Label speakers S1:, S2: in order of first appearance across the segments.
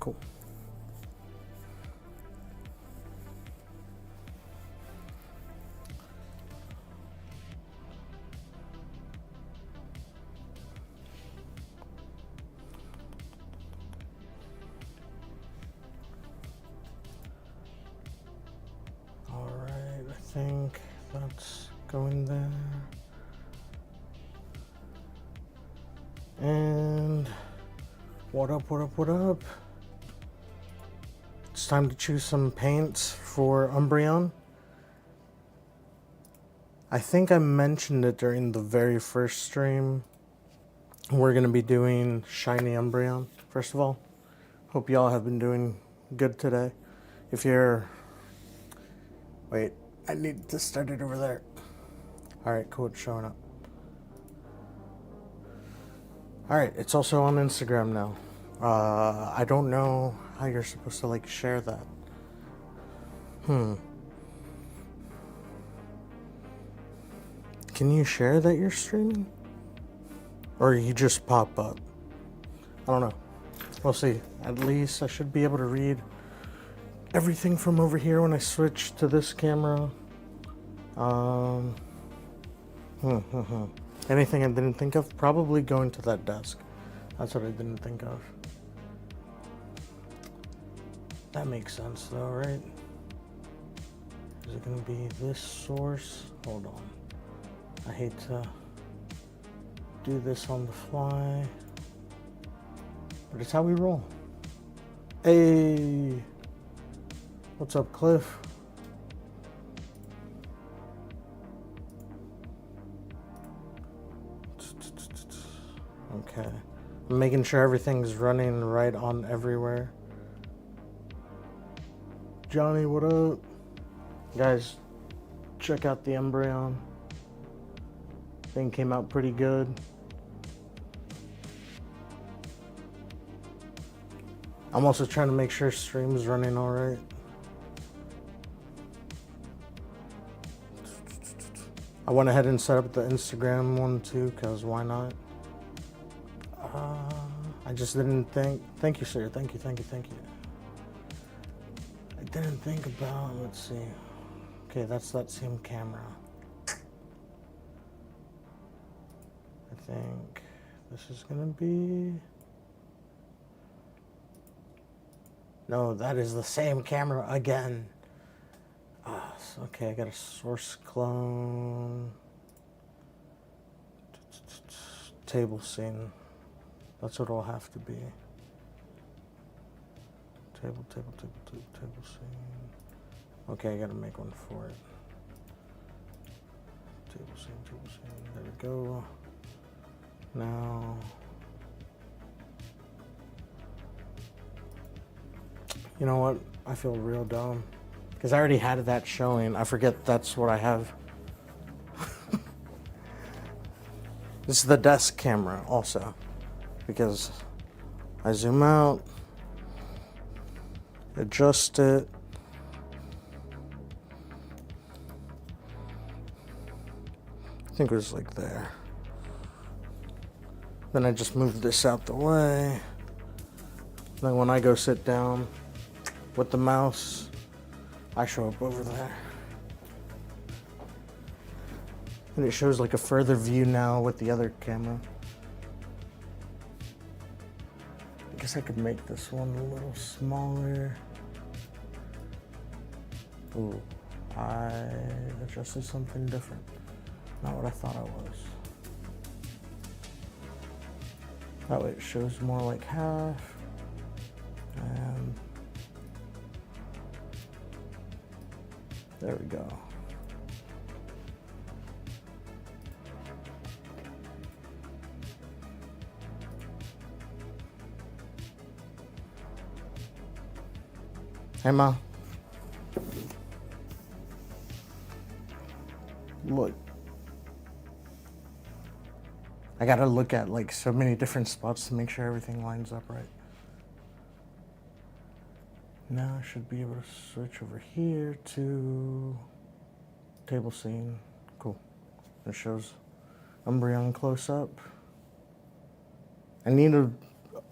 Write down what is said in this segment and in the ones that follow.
S1: Cool. All right, I think that's going there. And what up, what up, what up? It's time to choose some paints for Umbreon. I think I mentioned it during the very first stream. We're going to be doing Shiny Umbreon. First of all, hope y'all have been doing good today. If you're... Wait, I need to start it over there. Alright, cool, it's showing up. Alright, it's also on Instagram now. I don't know how you're supposed to like share that. Can you share that you're streaming? Or you just pop up? I don't know. We'll see. At least I should be able to read everything from over here when I switch to this camera. Anything I didn't think of? Probably going to that desk. That's what I didn't think of. That makes sense though, right? Is it gonna be this source? Hold on. I hate to do this on the fly, but it's how we roll. Hey! What's up, Cliff? Okay. I'm making sure everything's running right on everywhere. Johnny, what up? Guys, check out the Umbreon. Thing came out pretty good. I'm also trying to make sure stream's running alright. I went ahead and set up the Instagram one too, because why not? I just didn't think. Thank you, sir. Thank you. I didn't think about. Let's see. Okay, that's that same camera. I think this is gonna be. No, that is the same camera again. Okay, I got a source clone. Table scene. That's what it'll have to be. Table scene. Okay, I gotta make one for it. Table scene. There we go. Now. You know what? I feel real dumb. Because I already had that showing. I forget that's what I have. This is the desk camera also. Because I zoom out, adjust it. I think it was like there. Then I just move this out the way. Then when I go sit down with the mouse, I show up over there. And it shows like a further view now with the other camera. I guess I could make this one a little smaller. Ooh, I adjusted something different. Not what I thought I was. That way it shows more like half. And there we go. Hey, Ma. Look. I gotta look at like so many different spots to make sure everything lines up right. Now I should be able to switch over here to table scene. Cool. It shows Umbreon close up. I need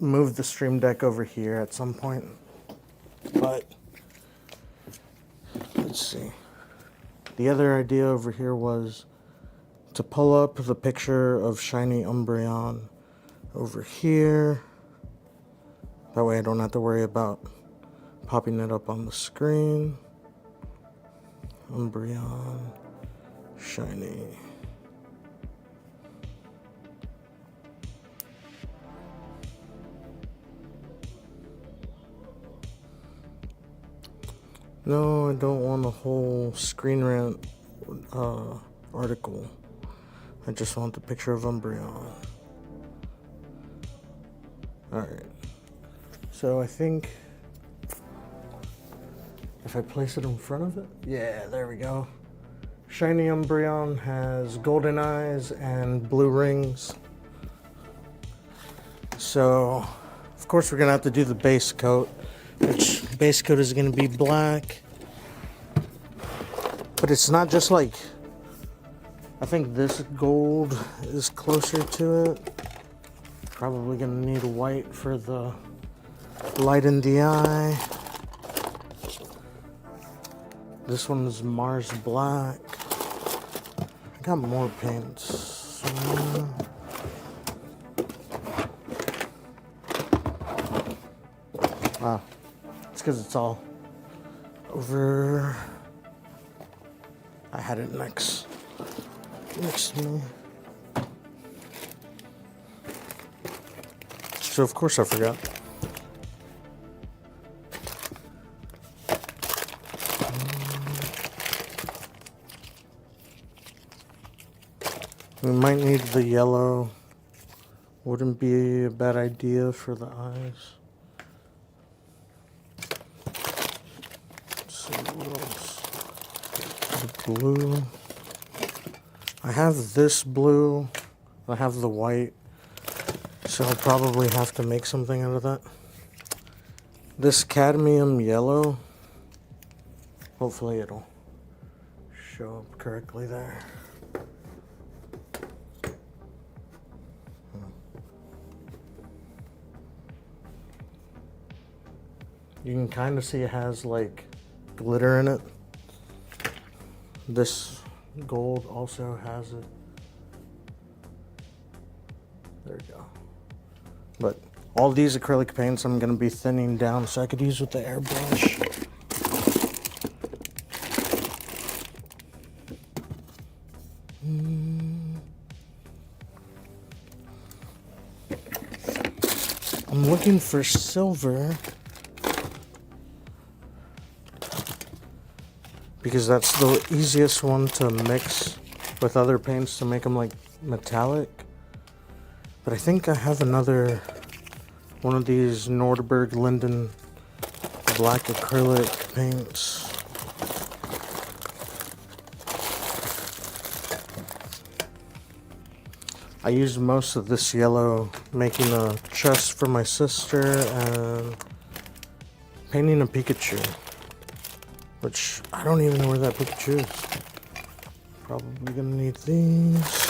S1: move the stream deck over here at some point. But let's see. The other idea over here was to pull up the picture of shiny Umbreon over here. That way I don't have to worry about popping it up on the screen. Umbreon, shiny. No, I don't want a whole screen rant article. I just want the picture of Umbreon. Alright. So I think if I place it in front of it, yeah, there we go. Shiny Umbreon has golden eyes and blue rings. So, of course, we're gonna have to do the base coat, which base coat is gonna be black. But it's not just like, I think this gold is closer to it. Probably gonna need white for the light in the eye. This one's Mars Black. I got more paints. Ah, it's because it's all over. I had it next to me. So of course I forgot. We might need the yellow. Wouldn't be a bad idea for the eyes. Let's see what else. The blue. I have this blue. I have the white. So I'll probably have to make something out of that. This cadmium yellow. Hopefully it'll show up correctly there. You can kind of see it has like glitter in it. This gold also has it. There we go. But all these acrylic paints I'm going to be thinning down so I could use with the airbrush. I'm looking for silver because that's the easiest one to mix with other paints to make them like metallic. But I think I have another one of these Nordberg Linden black acrylic paints. I used most of this yellow making a chest for my sister and painting a Pikachu, which I don't even know where that Pikachu is. Probably gonna need these.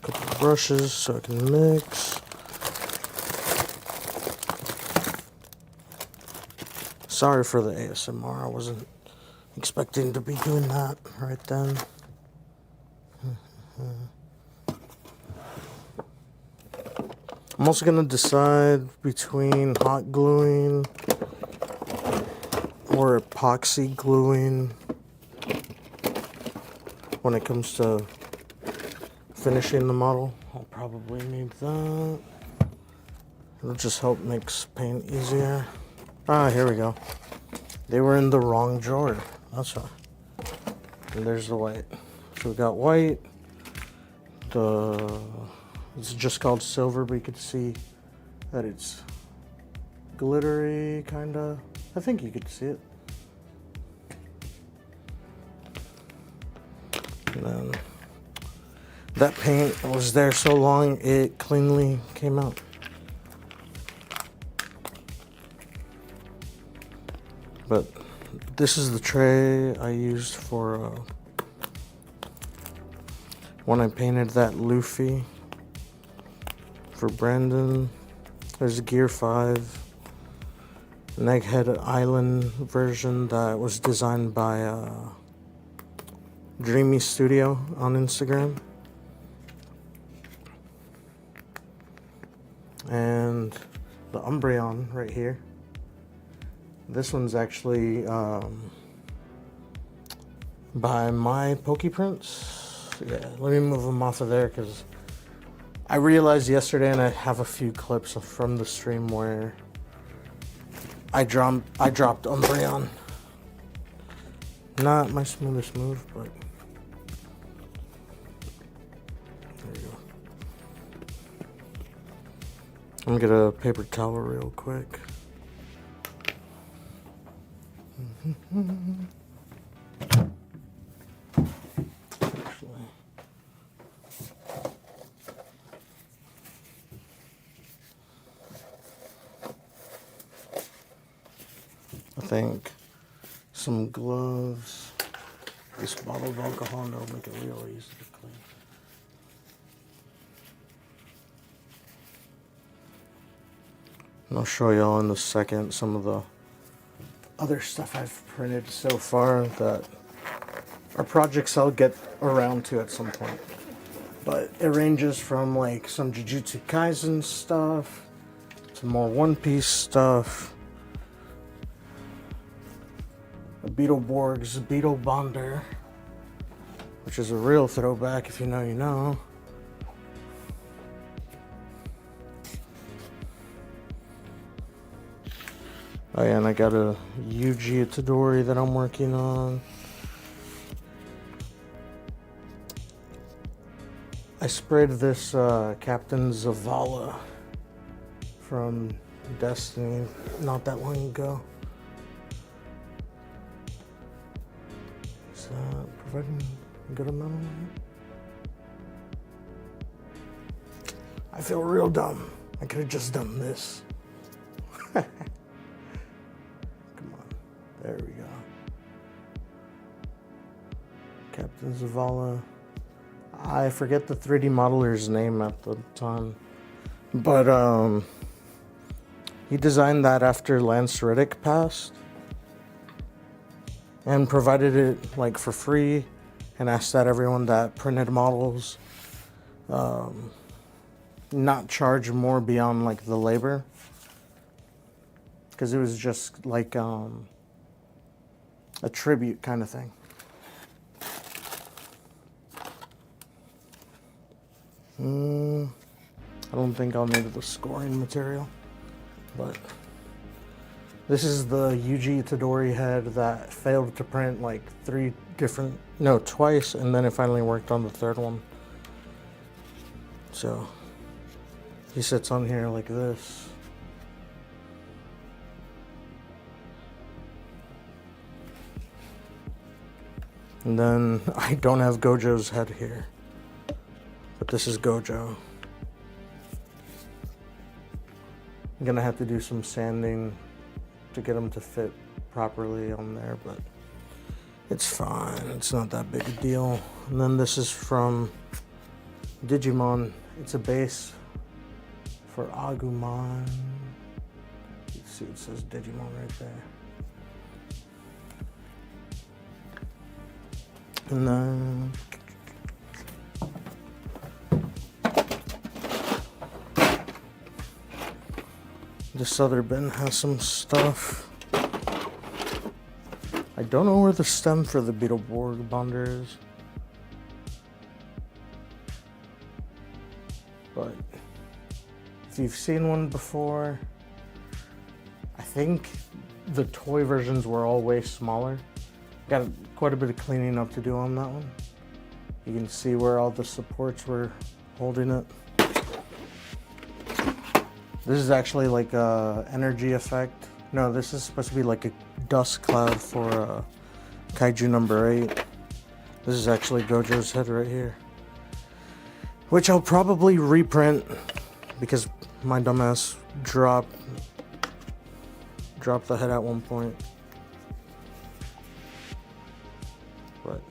S1: Couple of brushes so I can mix. Sorry for the ASMR, I wasn't expecting to be doing that right then. I'm also gonna decide between hot gluing or epoxy gluing when it comes to finishing the model. I'll probably need that. It'll just help mix paint easier. Ah, here we go. They were in the wrong drawer. That's why. And there's the white. So we got white. It's just called silver, but you can see that it's glittery, kinda. I think you could see it. And then that paint was there so long, it cleanly came out. But this is the tray I used for when I painted that Luffy for Brandon. There's Gear 5, an Egghead Island version that was designed by Dreamy Studio on Instagram. And the Umbreon right here. This one's actually by my Pokeprints. Yeah, let me move them off of there because I realized yesterday, and I have a few clips from the stream where I dropped Umbreon. Not my smoothest move, but there you go. I'm gonna get a paper towel real quick. Actually, I think some gloves, this bottle of alcohol, and it'll make it real easy to clean. And I'll show y'all in a second some of the other stuff I've printed so far that are projects I'll get around to at some point. But it ranges from like some Jujutsu Kaisen stuff to more One Piece stuff. A Beetleborg's Beetle Bonder, which is a real throwback. If you know, you know. Oh yeah, and I got a Yuji Itadori that I'm working on. I sprayed this Captain Zavala from Destiny not that long ago. Is that providing a good amount of light? I feel real dumb. I could have just done this. Come on. There we go. Captain Zavala. I forget the 3D modeler's name at the time. But he designed that after Lance Reddick passed. And provided it like for free, and asked that everyone that printed models not charge more beyond like the labor, because it was just like a tribute kind of thing. I don't think I'll need the scoring material, but this is the Yuji Itadori head that failed to print like twice, and then it finally worked on the third one. So he sits on here like this. And then I don't have Gojo's head here, but this is Gojo. I'm gonna have to do some sanding to get them to fit properly on there, but it's fine. It's not that big a deal. And then this is from Digimon. It's a base for Agumon. You see it says Digimon right there. And then this other bin has some stuff. I don't know where the stem for the Beetleborg Bonder is, but if you've seen one before, I think the toy versions were all way smaller. Got quite a bit of cleaning up to do on that one. You can see where all the supports were holding it. This is actually like a energy effect. No, this is supposed to be like a dust cloud for Kaiju number 8. This is actually Gojo's head right here, which I'll probably reprint because my dumbass dropped the head at one point. But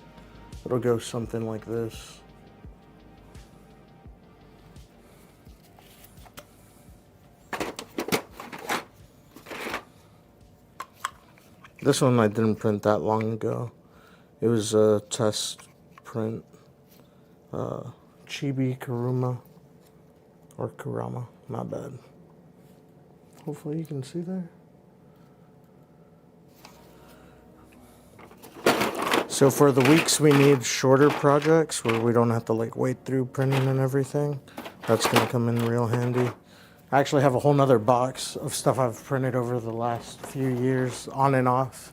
S1: it'll go something like this. This one I didn't print that long ago. It was a test print. Chibi Kuruma. Or Kurama. My bad. Hopefully you can see there. So for the weeks we need shorter projects where we don't have to like wait through printing and everything, that's going to come in real handy. I actually have a whole nother box of stuff I've printed over the last few years on and off.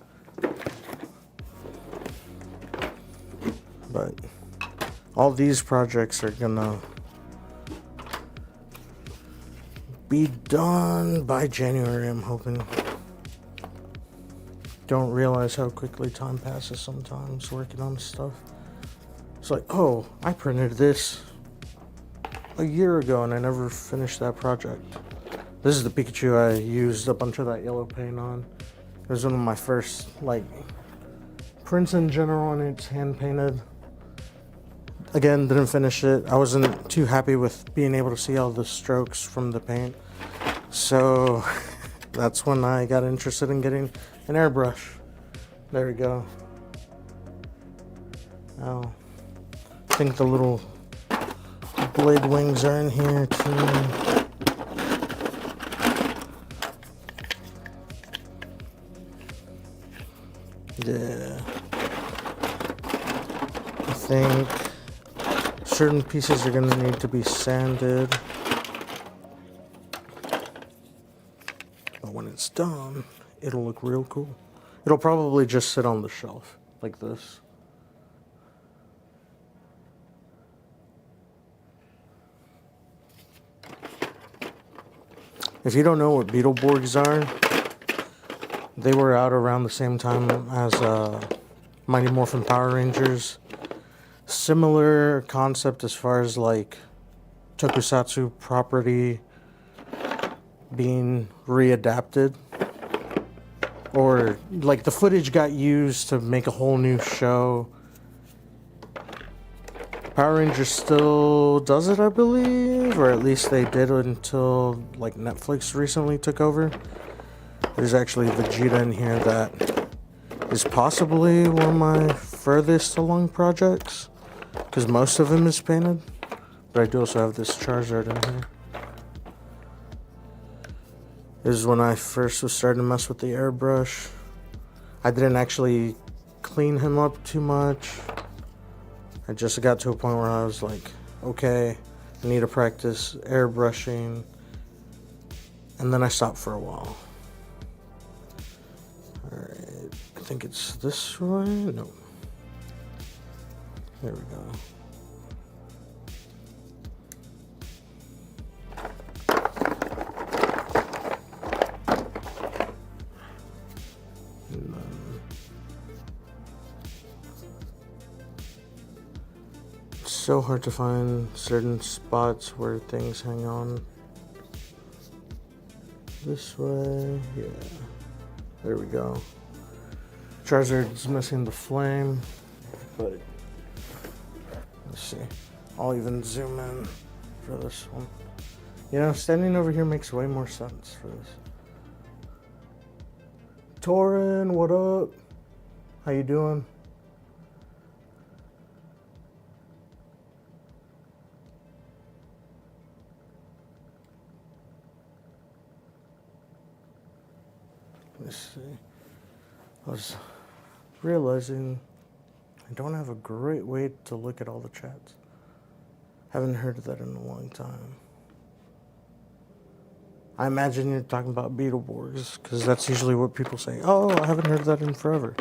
S1: But all these projects are going to be done by January, I'm hoping. Don't realize how quickly time passes sometimes working on stuff. It's like, oh, I printed this a year ago and I never finished that project. This is the Pikachu I used a bunch of that yellow paint on. It was one of my first, like, prints in general, and it's hand painted. Again, didn't finish it. I wasn't too happy with being able to see all the strokes from the paint. So that's when I got interested in getting an airbrush. There we go. Now, I think the little blade wings are in here too. Yeah. I think certain pieces are going to need to be sanded. But when it's done, it'll look real cool. It'll probably just sit on the shelf like this. If you don't know what Beetleborgs are, they were out around the same time as Mighty Morphin Power Rangers. Similar concept as far as like tokusatsu property being readapted. Or like the footage got used to make a whole new show. Power Rangers still does it, I believe, or at least they did until like Netflix recently took over. There's actually Vegeta in here that is possibly one of my furthest along projects, because most of him is painted. But I do also have this Charizard in here. This is when I first was starting to mess with the airbrush. I didn't actually clean him up too much. I just got to a point where I was like, okay, I need to practice airbrushing. And then I stopped for a while. Alright, I think it's this way? No. There we go. It's so hard to find certain spots where things hang on. This way, yeah. There we go. Charizard's missing the flame, but let's see. I'll even zoom in for this one. You know, standing over here makes way more sense for this. Torin, what up? How you doing? Let's see. I was realizing I don't have a great way to look at all the chats. Haven't heard that in a long time. I imagine you're talking about Beetleborgs, because that's usually what people say. Oh, I haven't heard that in forever.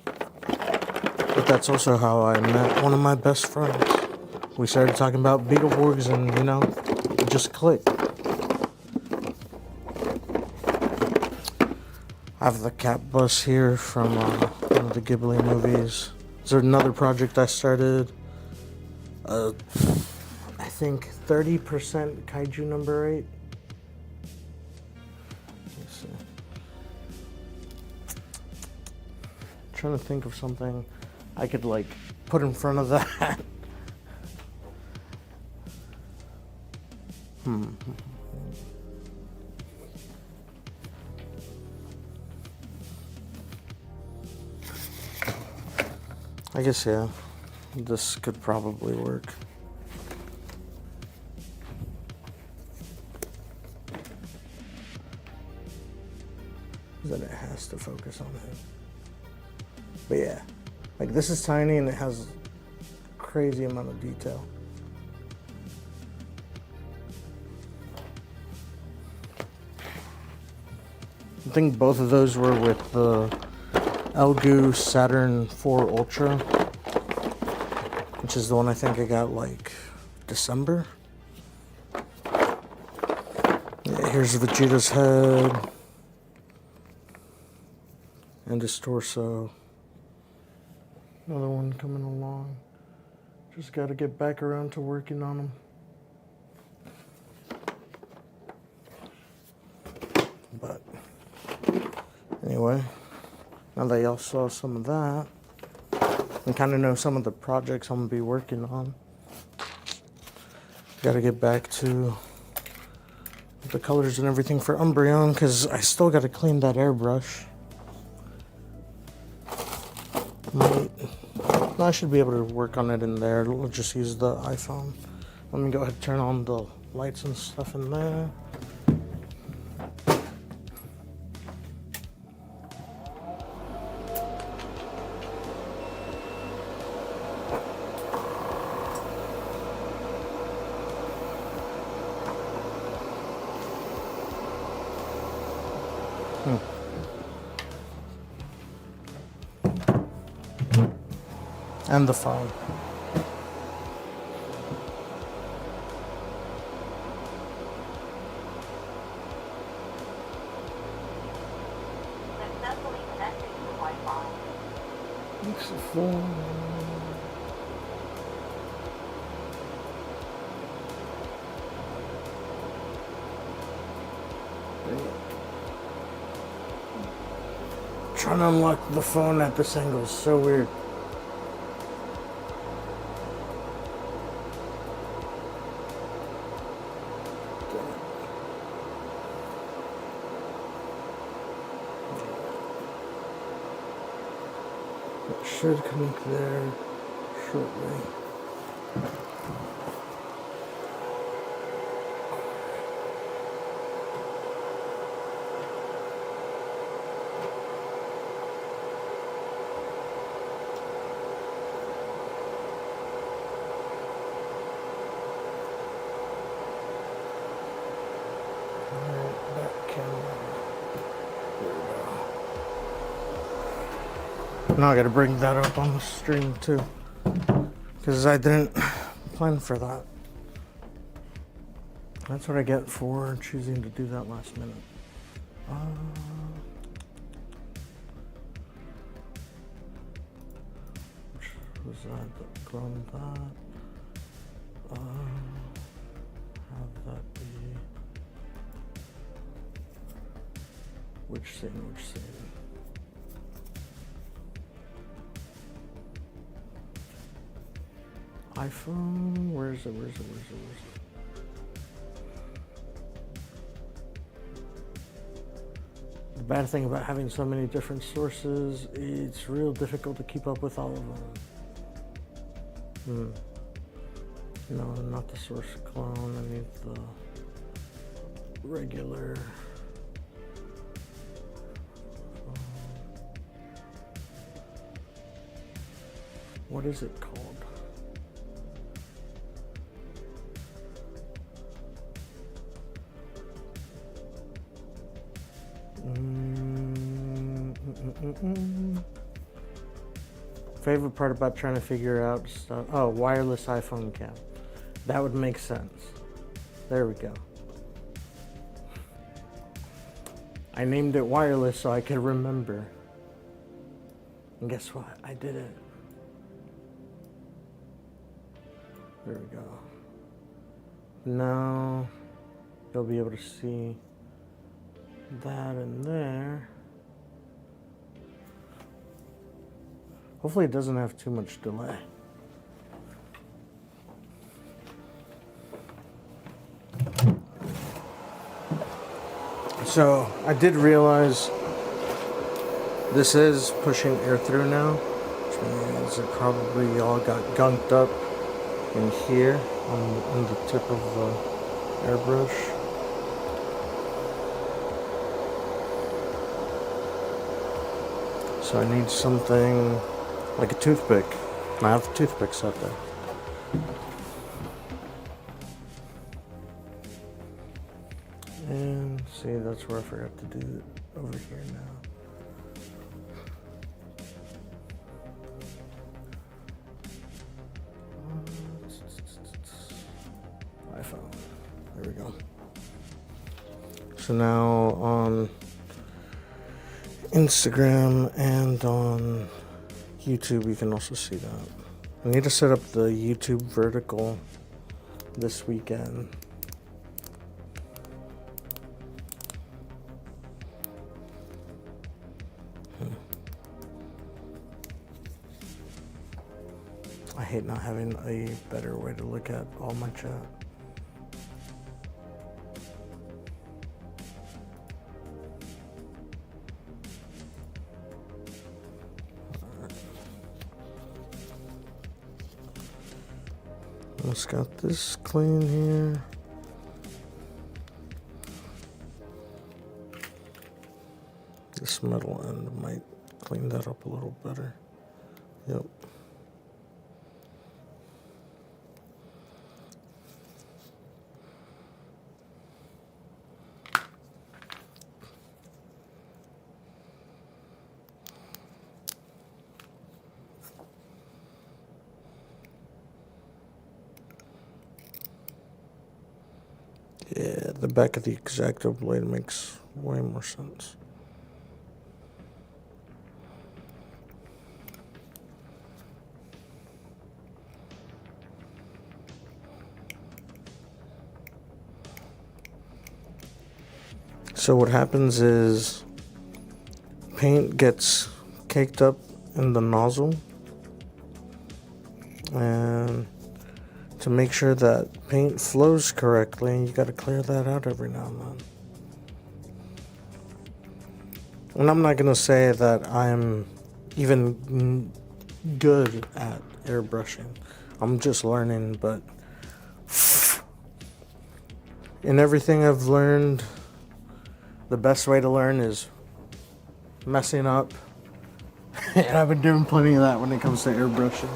S1: But that's also how I met one of my best friends. We started talking about Beetleborgs and, you know, it just clicked. I have the cat bus here from one of the Ghibli movies. There's another project I started. I think 30% Kaiju number 8. Let's see. I'm trying to think of something I could like put in front of that. I guess, yeah. This could probably work. Then it has to focus on him. But yeah, like this is tiny and it has crazy amount of detail. I think both of those were with the Elgu Saturn 4 Ultra, which is the one I think I got like December. Yeah, here's Vegeta's head and his torso. Another one coming along. Just got to get back around to working on them. But anyway, now that y'all saw some of that and kind of know some of the projects I'm going to be working on, got to get back to the colors and everything for Umbreon because I still got to clean that airbrush. I should be able to work on it in there. We'll just use the iPhone. Let me go ahead and turn on the lights and stuff in there. And the phone.
S2: Successfully connected to Wi-Fi.
S1: It's the phone. Trying to unlock the phone at this angle is so weird. It should connect there shortly. Now I gotta bring that up on the stream too, because I didn't plan for that. That's what I get for choosing to do that last minute. Which was that? Clone that. Have that be. Which scene? iPhone, where is it? The bad thing about having so many different sources, it's real difficult to keep up with all of them. No, not the source clone, I need the regular. What is it called? Favorite part about trying to figure out stuff. Oh, wireless iPhone cam. That would make sense. There we go. I named it wireless so I could remember. And guess what? I did it. There we go. Now you'll be able to see that in there. Hopefully it doesn't have too much delay. So I did realize this is pushing air through now, which means because it probably all got gunked up in here on the tip of the airbrush. So I need something like a toothpick. I have toothpicks out there. And see, that's where I forgot to do it over here now. iPhone. There we go. So now on Instagram and on YouTube, you can also see that. I need to set up the YouTube vertical this weekend. I hate not having a better way to look at all my chat. Let's got this clean here. This metal end might clean that up a little better. Yep. Yeah, the back of the X-Acto blade makes way more sense. So what happens is paint gets caked up in the nozzle, and to make sure that paint flows correctly, you got to clear that out every now and then. And I'm not going to say that I'm even good at airbrushing. I'm just learning, but in everything I've learned, the best way to learn is messing up. And I've been doing plenty of that when it comes to airbrushing.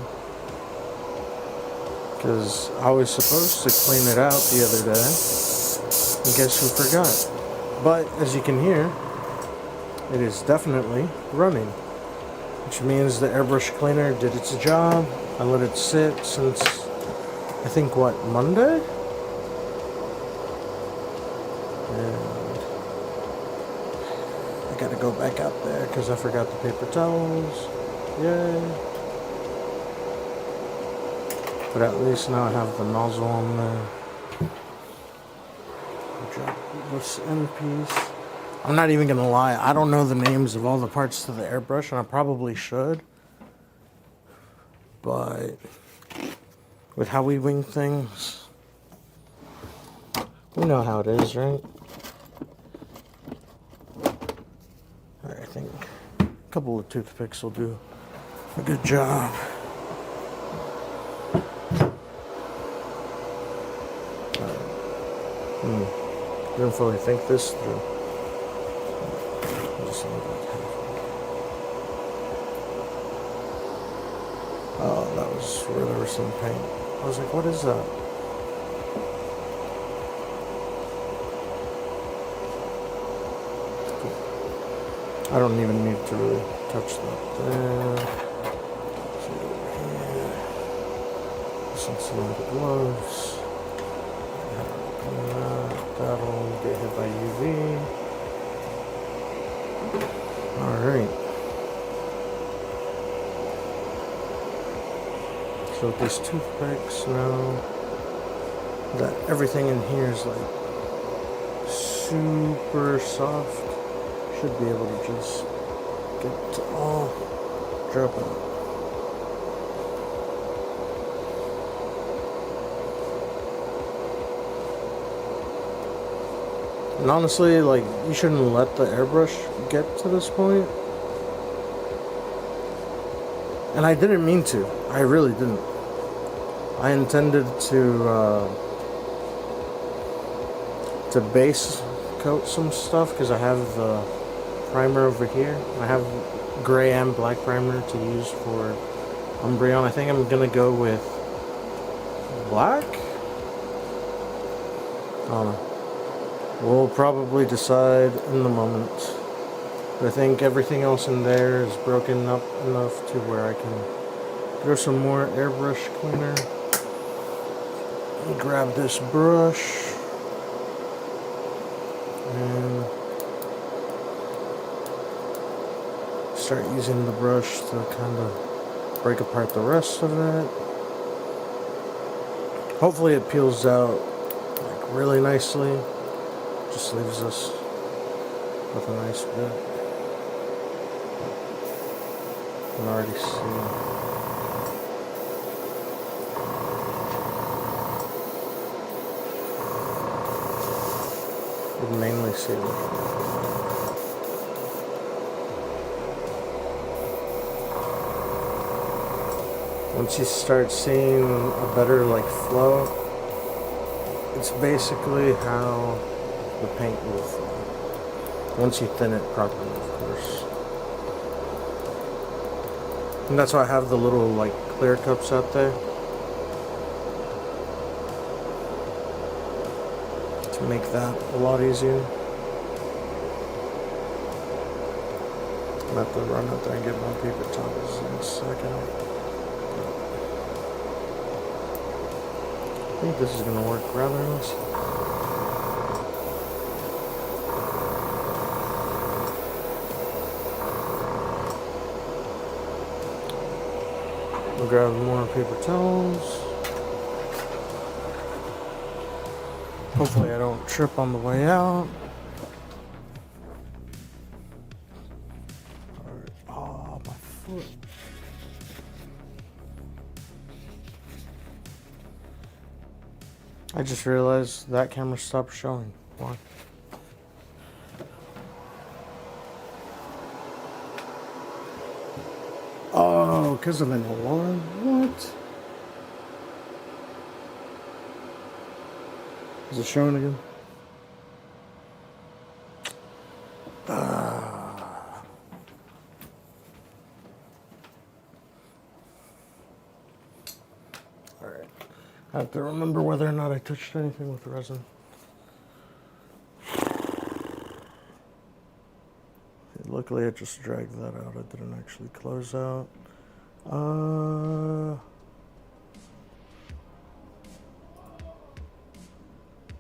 S1: Because I was supposed to clean it out the other day. And guess who forgot? But as you can hear, it is definitely running. Which means the airbrush cleaner did its job. I let it sit since, I think, what, Monday? And I gotta go back out there because I forgot the paper towels. Yay. But at least now I have the nozzle on there. Drop this end piece. I'm not even gonna lie, I don't know the names of all the parts to the airbrush, and I probably should. But with how we wing things, we know how it is, right? I think a couple of toothpicks will do a good job. Didn't fully think this through. Just leave that halfway. Oh, that was where there was some paint. I was like, what is that? Cool. I don't even need to really touch that there. See over here. Some ceramic gloves. That'll get hit by UV. Alright. So with these toothpicks now, that everything in here is like super soft, should be able to just get to all drop out. And honestly, like, you shouldn't let the airbrush get to this point. And I didn't mean to. I really didn't. I intended to base coat some stuff because I have the primer over here. I have gray and black primer to use for Umbreon. I think I'm gonna go with black. I don't know. We'll probably decide in the moment. But I think everything else in there is broken up enough to where I can throw some more airbrush cleaner. Grab this brush and start using the brush to kind of break apart the rest of it. Hopefully it peels out like really nicely. Just leaves us with a nice bit. You can already see. You can mainly see it. Once you start seeing a better like flow, it's basically how the paint will flow. Once you thin it properly, of course. And that's why I have the little like clear cups out there. To make that a lot easier. I'm about to run out there and get my paper towels in a second. I think this is going to work rather nice. We'll grab more paper towels. Hopefully I don't trip on the way out. Oh, my foot. I just realized that camera stopped showing. Why? Oh, because of an alarm? What? Is it showing again? Alright. I have to remember whether or not I touched anything with resin. Luckily, I just dragged that out. I didn't actually close out.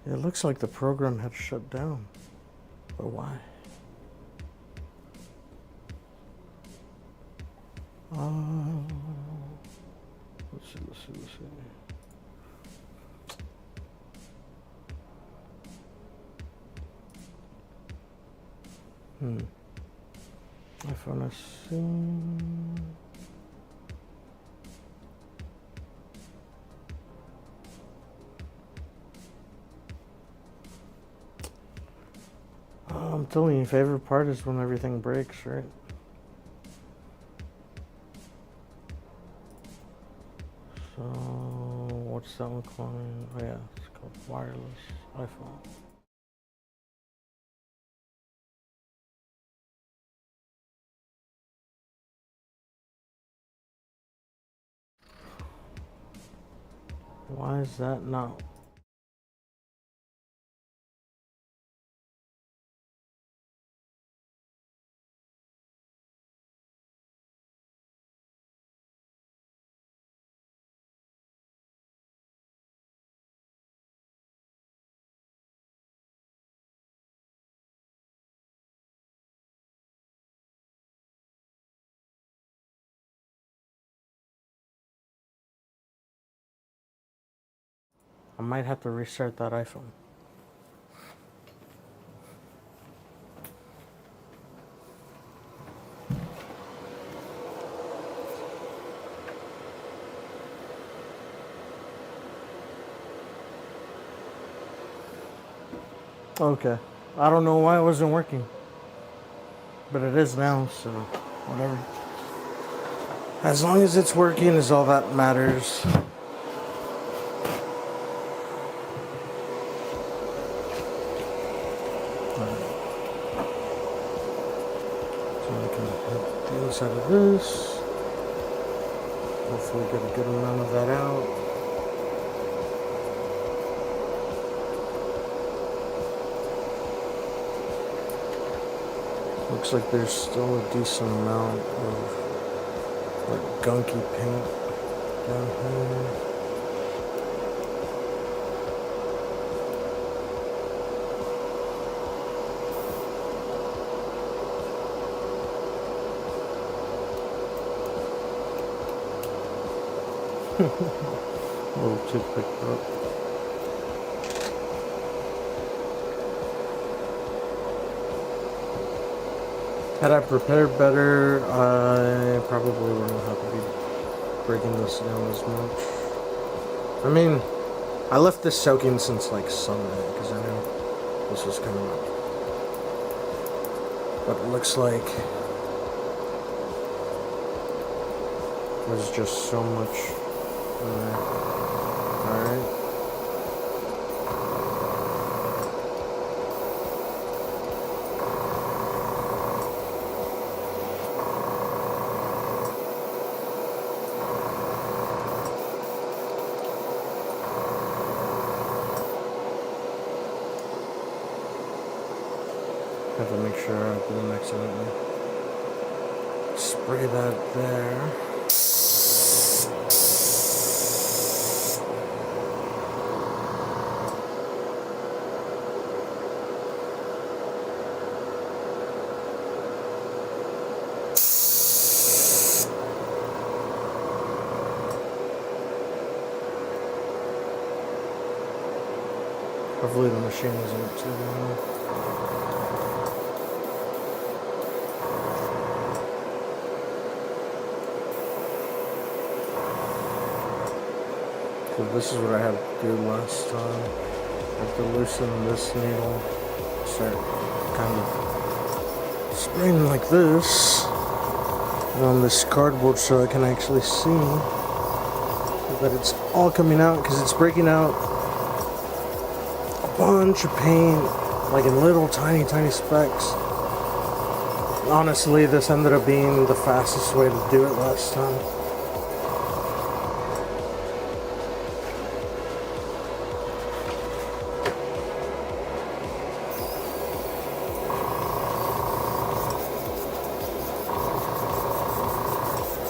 S1: It looks like the program had shut down. But why? Let's see. iPhone SE. I'm telling you, favorite part is when everything breaks, right? So, what's that one called? Oh yeah, it's called wireless iPhone. Why is that not? I might have to restart that iPhone. Okay. I don't know why it wasn't working. But it is now, so whatever. As long as it's working is all that matters. So I can hit the inside of this. Hopefully get a good amount of that out. Looks like there's still a decent amount of like gunky paint down here. A little toothpick broke. Had I prepared better, I probably wouldn't have to be breaking this down as much. I mean, I left this soaking since like Sunday because I knew this was coming up. But it looks like there's just so much in there. Alright. Have to make sure I didn't accidentally spray that there. Hopefully the machine isn't too loud. So this is what I had to do last time. I have to loosen this needle, start kind of spraying like this on this cardboard so I can actually see that it's all coming out, because it's breaking out a bunch of paint like in little tiny specks. Honestly, this ended up being the fastest way to do it last time.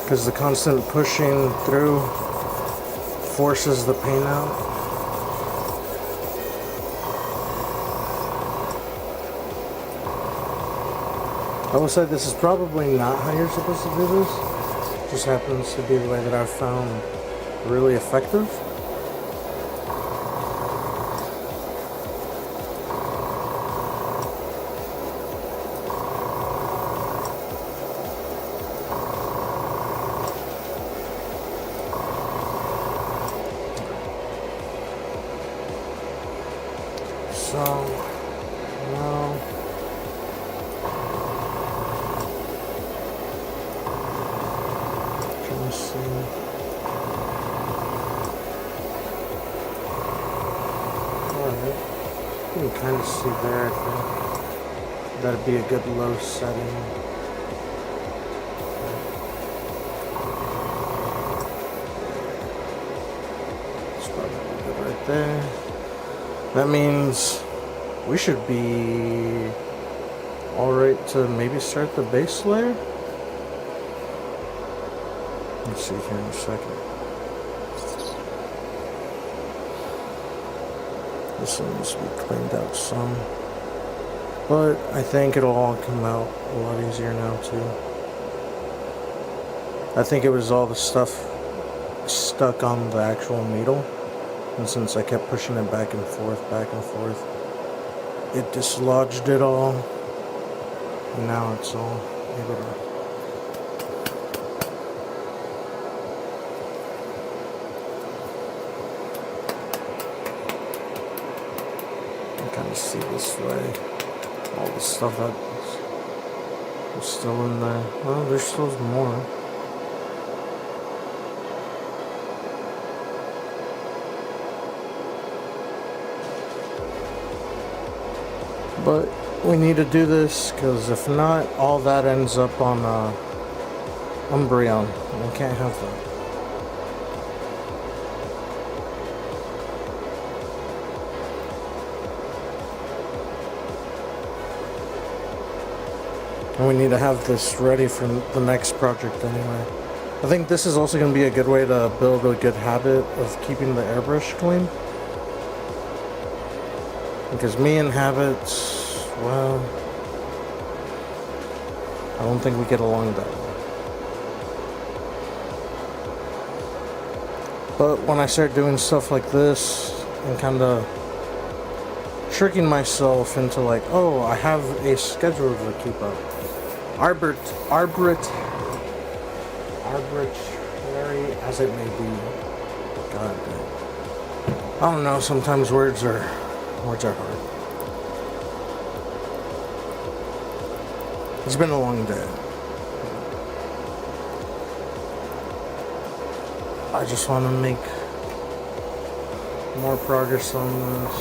S1: Because the constant pushing through forces the paint out. I will say this is probably not how you're supposed to do this. It just happens to be the way that I've found really effective. So, now, trying to see. Alright, you can kind of see there, I think. That'd be a good low setting. It's probably good right there. That means we should be alright to maybe start the base layer. Let's see here in a second. This one needs to be cleaned out some. But I think it'll all come out a lot easier now too. I think it was all the stuff stuck on the actual needle. And since I kept pushing it back and forth, it dislodged it all. And now it's all able to. You can kind of see this way. All the stuff that was still in there. Well, there's still more. But we need to do this because if not, all that ends up on Umbreon. We can't have that. And we need to have this ready for the next project anyway. I think this is also going to be a good way to build a good habit of keeping the airbrush clean. Because me and habits, well, I don't think we get along that well. But when I start doing stuff like this and kind of tricking myself into like, oh, I have a schedule to keep up. Arbitrary as it may be. God damn. I don't know, sometimes words are hard. It's been a long day. I just want to make more progress on this.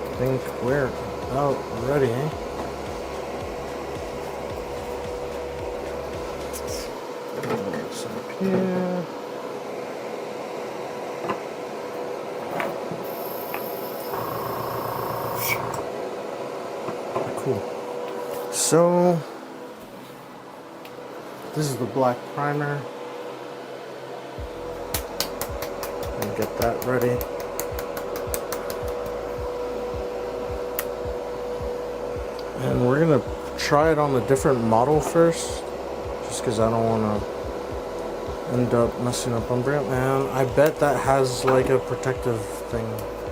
S1: I think we're out ready, eh? This up here. Cool. So this is the black primer. And get that ready. And we're gonna try it on a different model first, just because I don't want to end up messing up Umbreon. And I bet that has like a protective thing,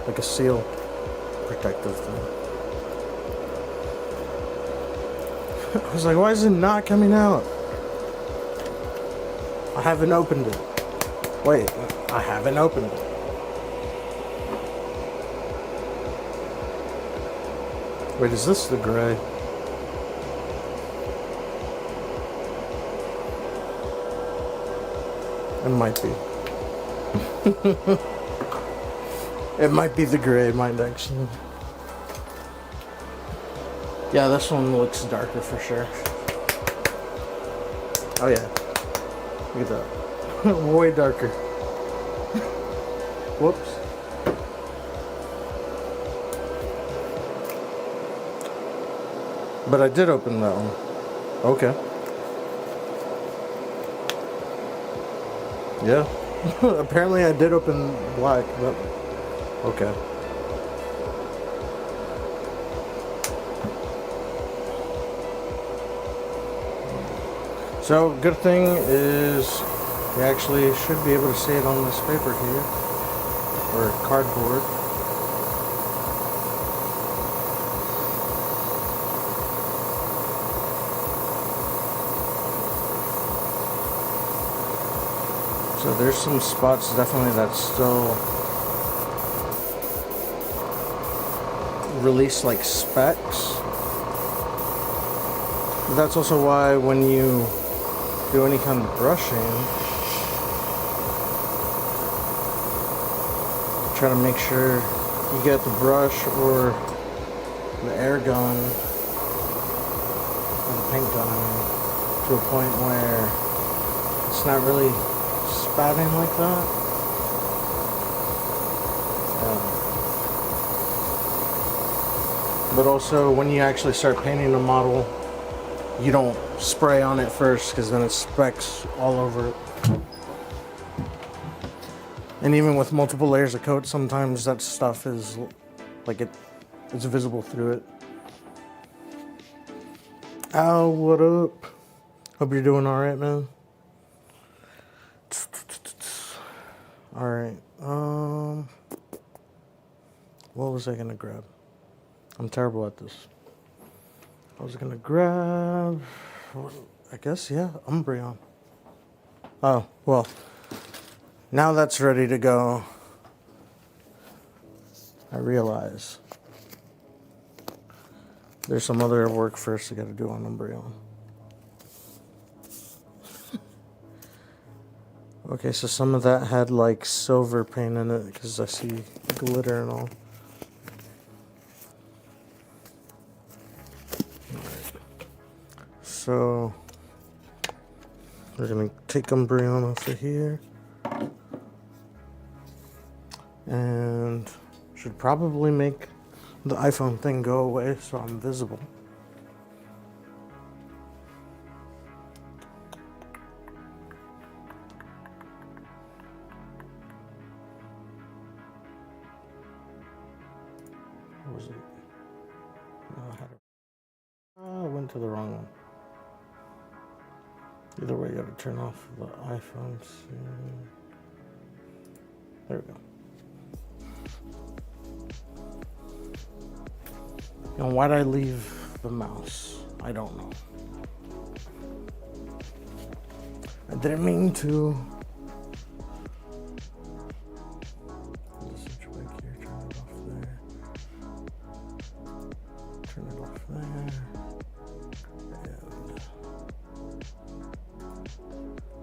S1: like a seal protective thing. I was like, why is it not coming out? I haven't opened it. Wait, I haven't opened it. Wait, is this the gray? It might be. It might be the gray, it might actually. Yeah, this one looks darker for sure. Oh yeah. Look at that. Way darker. Whoops. But I did open that one. Okay. Yeah. Apparently I did open black, but okay. So, good thing is we actually should be able to see it on this paper here, or cardboard. So there's some spots definitely that still release like specks. But that's also why when you do any kind of brushing, try to make sure you get the brush or the air gun or the paint gun to a point where it's not really spatting like that. But also when you actually start painting a model, you don't spray on it first because then it specks all over it. And even with multiple layers of coat, sometimes that stuff is like it's visible through it. Ow, what up? Hope you're doing alright, man. Alright, what was I gonna grab? I'm terrible at this. I was gonna grab, I guess, yeah, Umbreon. Oh, well, now that's ready to go. I realize there's some other work first I gotta do on Umbreon. Okay, so some of that had like silver paint in it because I see glitter and all. So we're gonna take Umbreon off of here. And should probably make the iPhone thing go away so I'm visible. What was it? No, I had it. Oh, I went to the wrong one. Either way, I gotta turn off the iPhone soon. There we go. And why'd I leave the mouse? I don't know. I didn't mean to. Switch back here, turn it off there. Turn it off there.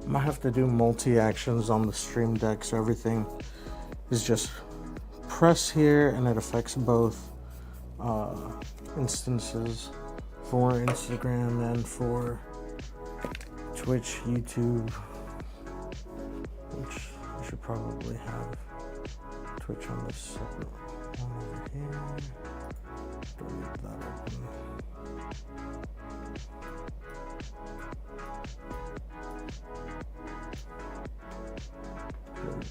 S1: And I might have to do multi-actions on the Stream Deck so everything is just press here and it affects both instances for Instagram and for Twitch, YouTube, which I should probably have Twitch on this separate one over here. Don't leave that open. There we go.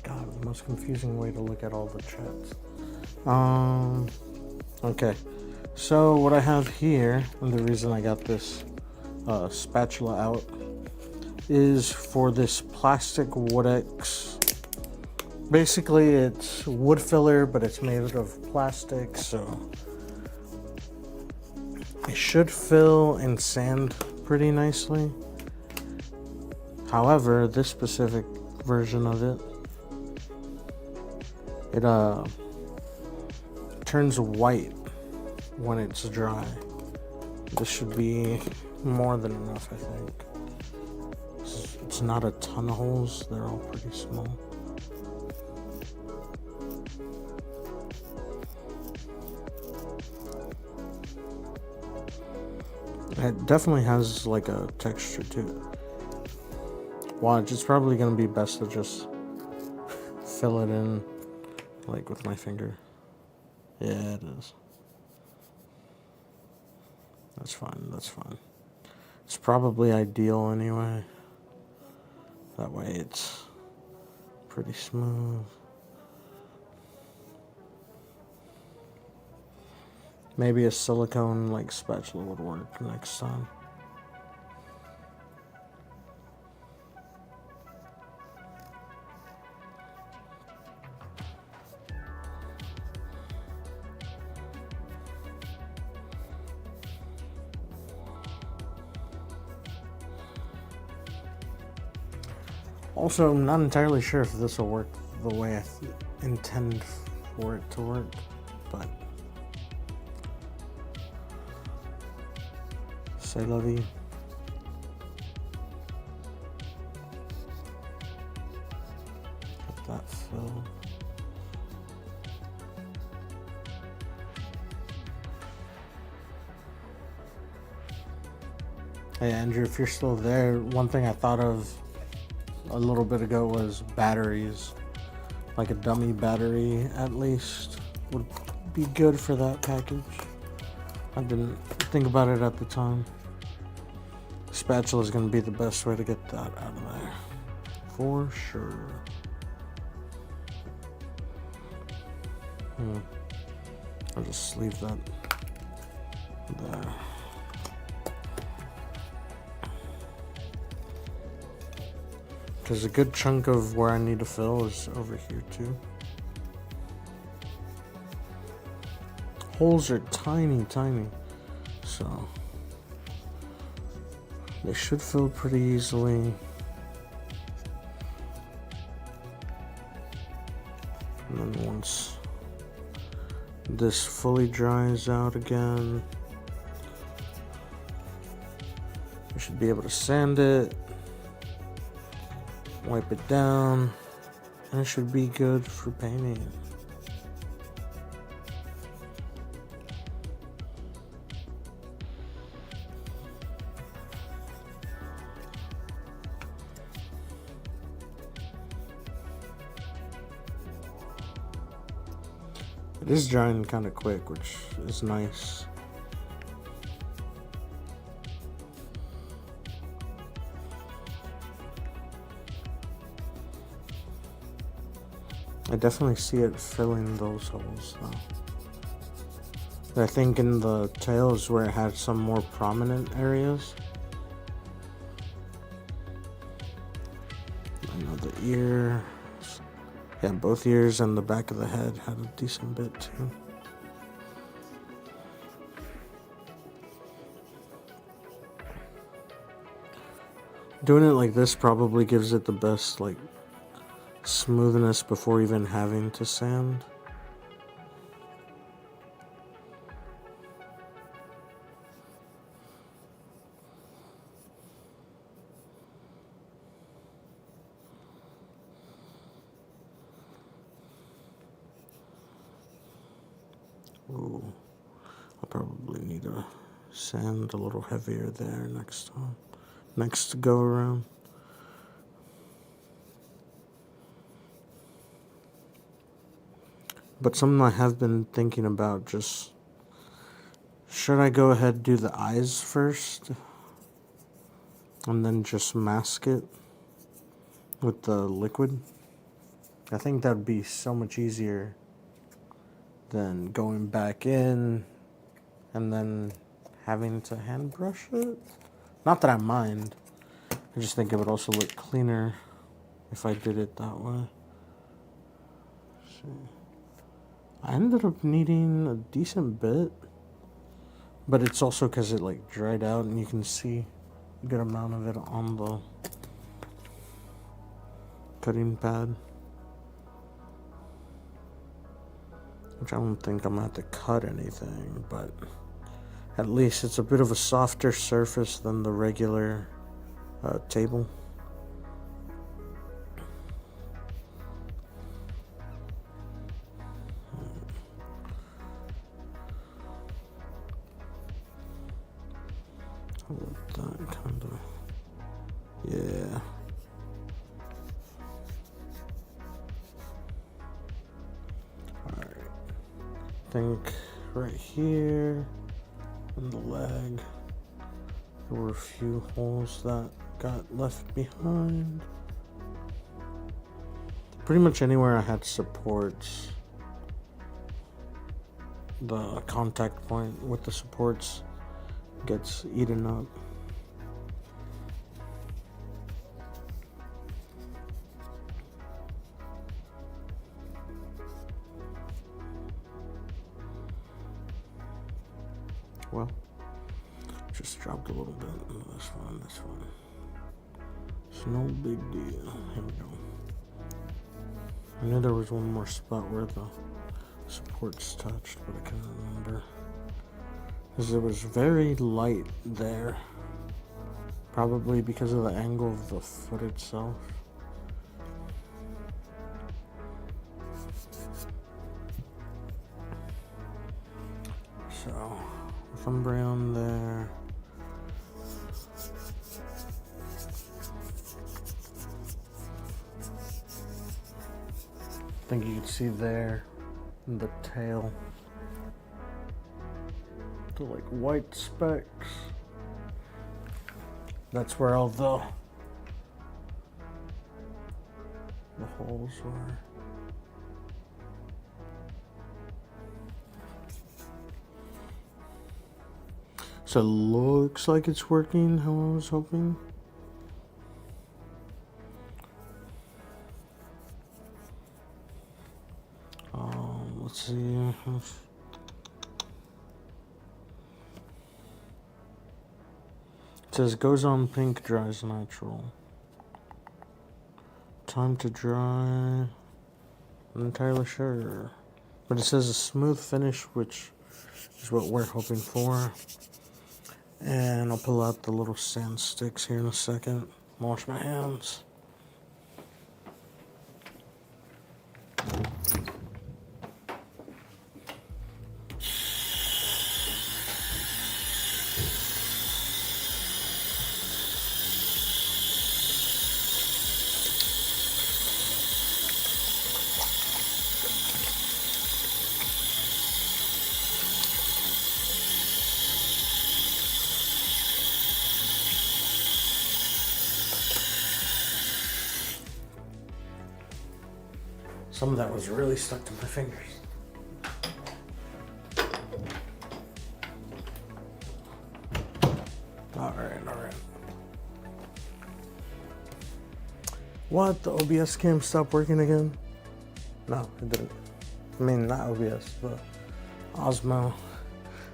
S1: God, the most confusing way to look at all the chats. Okay. So what I have here, and the reason I got this spatula out, is for this plastic Woodex. Basically, it's wood filler, but it's made of plastic, so it should fill and sand pretty nicely. However, this specific version of it, it turns white when it's dry. This should be more than enough, I think. It's not a ton of holes, they're all pretty small. It definitely has like a texture to it. Watch, it's probably gonna be best to just fill it in like with my finger. Yeah, it is. That's fine, that's fine. It's probably ideal anyway. That way it's pretty smooth. Maybe a silicone like spatula would work next time. Also, I'm not entirely sure if this will work the way I intend for it to work, but say la vie. Let that fill. Hey Andrew, if you're still there, one thing I thought of a little bit ago was batteries. Like a dummy battery at least would be good for that package. I didn't think about it at the time. Spatula is going to be the best way to get that out of there for sure. I'll just leave that there. Because a good chunk of where I need to fill is over here too. Holes are tiny, tiny. So they should fill pretty easily. this fully dries out again, we should be able to sand it, wipe it down, and it should be good for painting. It is drying kind of quick, which is nice. I definitely see it filling those holes though. I think in the tail is where it had some more prominent areas. I know the ear. Yeah, both ears and the back of the head had a decent bit too. Doing it like this probably gives it the best like smoothness before even having to sand. Ooh, I'll probably need to sand a little heavier there next time. Next go around. But something I have been thinking about, just should I go ahead and do the eyes first and then just mask it with the liquid? I think that'd be so much easier than going back in and then having to hand brush it. Not that I mind, I just think it would also look cleaner if I did it that way. I ended up needing a decent bit, but it's also because it like dried out and you can see a good amount of it on the cutting pad, which I don't think I'm gonna have to cut anything, but at least it's a bit of a softer surface than the regular table. That kind of, yeah. Alright, I think right here on the leg there were a few holes that got left behind. Pretty much anywhere I had supports, the contact point with the supports gets eaten up. Well, just dropped a little bit into this one. It's no big deal. Here we go. I knew there was one more spot where the supports touched, but I can't remember. Because it was very light there. Probably because of the angle of the foot itself. So, with Umbreon there. I think you can see there in the tail the like white specks. That's where all the holes were. So it looks like it's working how I was hoping. Let's see. It says goes on pink, dries natural. Time to dry. I'm not entirely sure. But it says a smooth finish, which is what we're hoping for. And I'll pull out the little sand sticks here in a second. Wash my hands. Some of that was really stuck to my fingers. All right. What? The OBS cam stopped working again? No, it didn't. I mean, not OBS, but Osmo.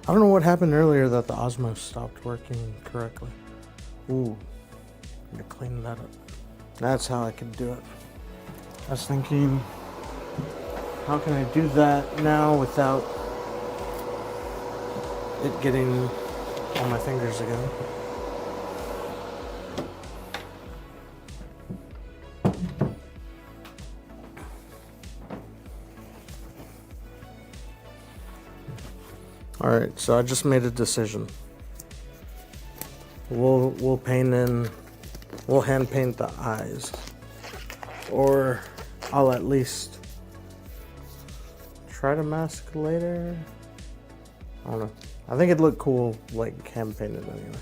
S1: I don't know what happened earlier that the Osmo stopped working correctly. Ooh, need to clean that up. That's how I could do it. I was thinking, how can I do that now without it getting on my fingers again? Alright, so I just made a decision. We'll hand paint the eyes. Or I'll at least try to mask later. I don't know. I think it'd look cool, like hand painted anyway.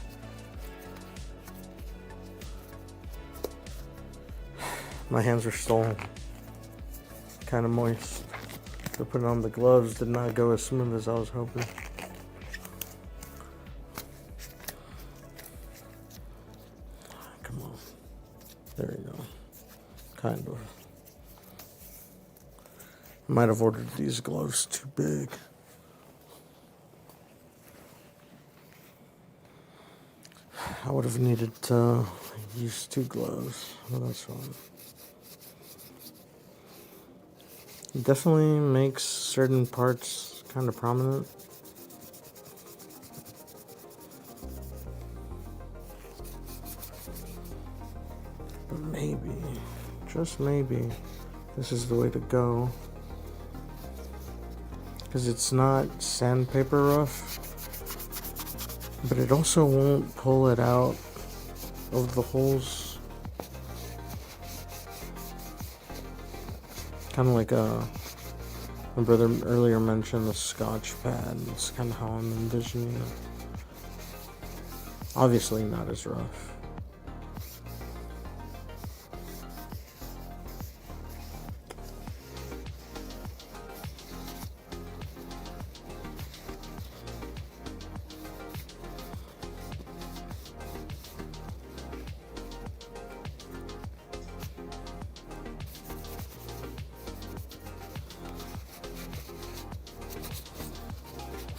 S1: My hands are still kind of moist. So putting on the gloves did not go as smooth as I was hoping. Come on. There we go. Kind of. I might have ordered these gloves too big. I would have needed to use 2 gloves, but that's fine. It definitely makes certain parts kind of prominent. But maybe, just maybe, this is the way to go. Because it's not sandpaper rough, but it also won't pull it out of the holes. Kind of like my brother earlier mentioned a Scotch pad. It's kind of how I'm envisioning it. Obviously not as rough.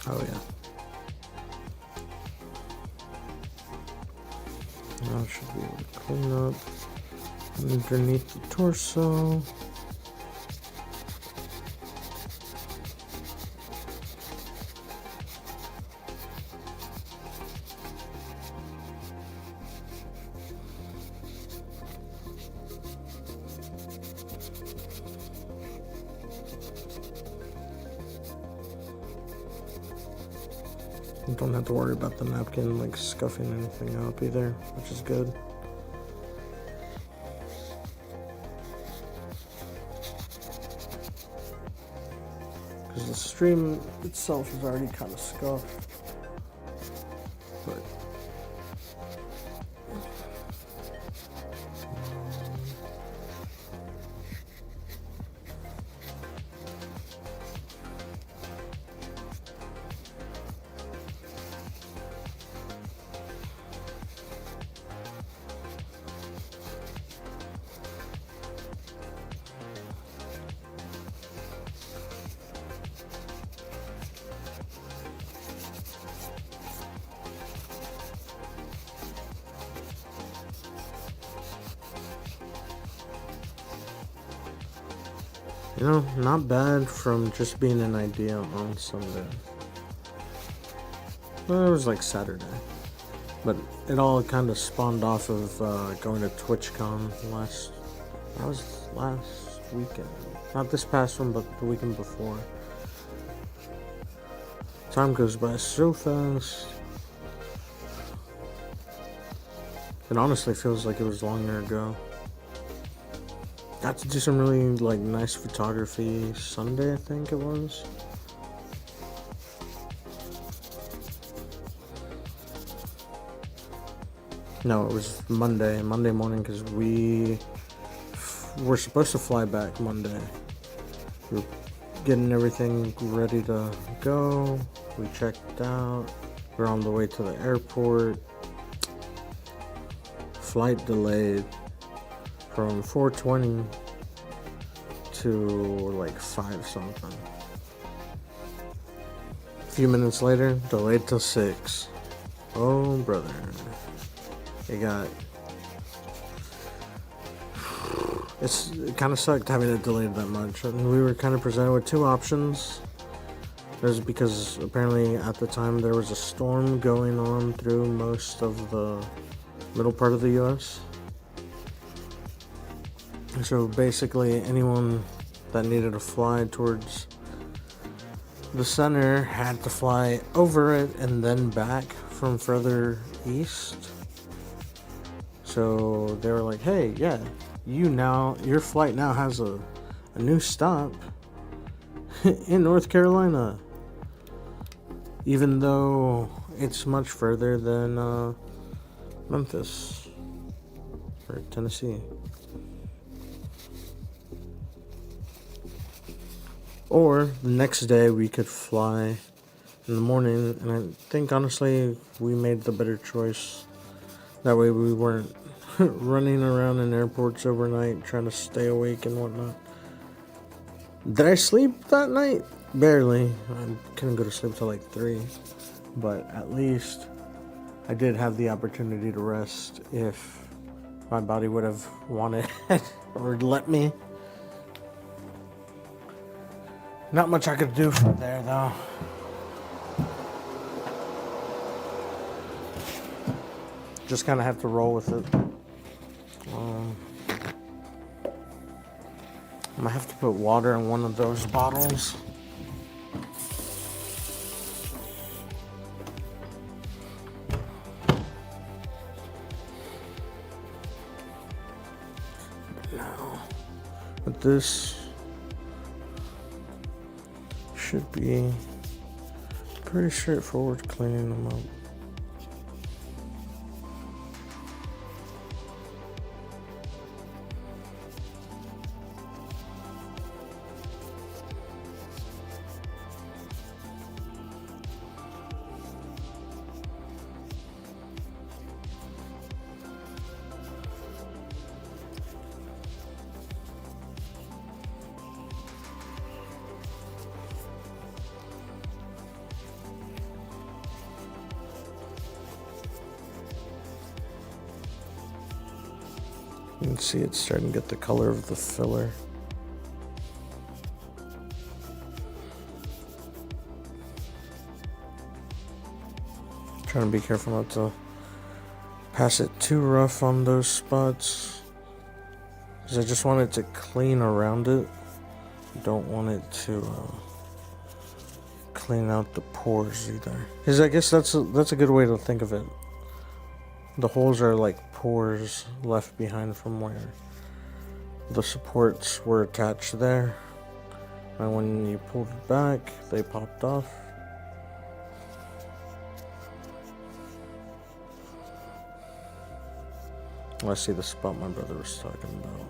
S1: Oh yeah. Now I should be able to clean up underneath the torso. You don't have to worry about the napkin like scuffing anything up either, which is good. Because the stream itself is already kind of scuffed. But You know, not bad from just being an idea on Sunday. Well, it was like Saturday. But it all kind of spawned off of going to TwitchCon that was last weekend. Not this past one, but the weekend before. Time goes by so fast. It honestly feels like it was longer ago. Got to do some really like nice photography Sunday, I think it was. No, it was Monday morning, because we were supposed to fly back Monday. We were getting everything ready to go. We checked out. We're on the way to the airport. Flight delayed from 4:20 to like 5 something. A few minutes later, delayed till 6. Oh, brother. It kind of sucked having it delayed that much. And we were kind of presented with two options. There's because apparently at the time there was a storm going on through most of the middle part of the US. So basically anyone that needed to fly towards the center had to fly over it and then back from further east. So they were like, hey, yeah, your flight now has a new stop in North Carolina. Even though it's much further than Memphis or Tennessee. Or the next day we could fly in the morning, and I think honestly we made the better choice. That way we weren't running around in airports overnight trying to stay awake and whatnot. Did I sleep that night? Barely. I couldn't go to sleep till like 3. But at least I did have the opportunity to rest if my body would have wanted or let me. Not much I could do from there though. Just kind of have to roll with it. I'm gonna have to put water in one of those bottles. Now, but this should be pretty straightforward cleaning them up. You can see it's starting to get the color of the filler. Trying to be careful not to pass it too rough on those spots, because I just want it to clean around it. Don't want it to clean out the pores either, because I guess that's a good way to think of it. The holes are like pores left behind from where the supports were attached there, and when you pulled it back they popped off. I see the spot my brother was talking about.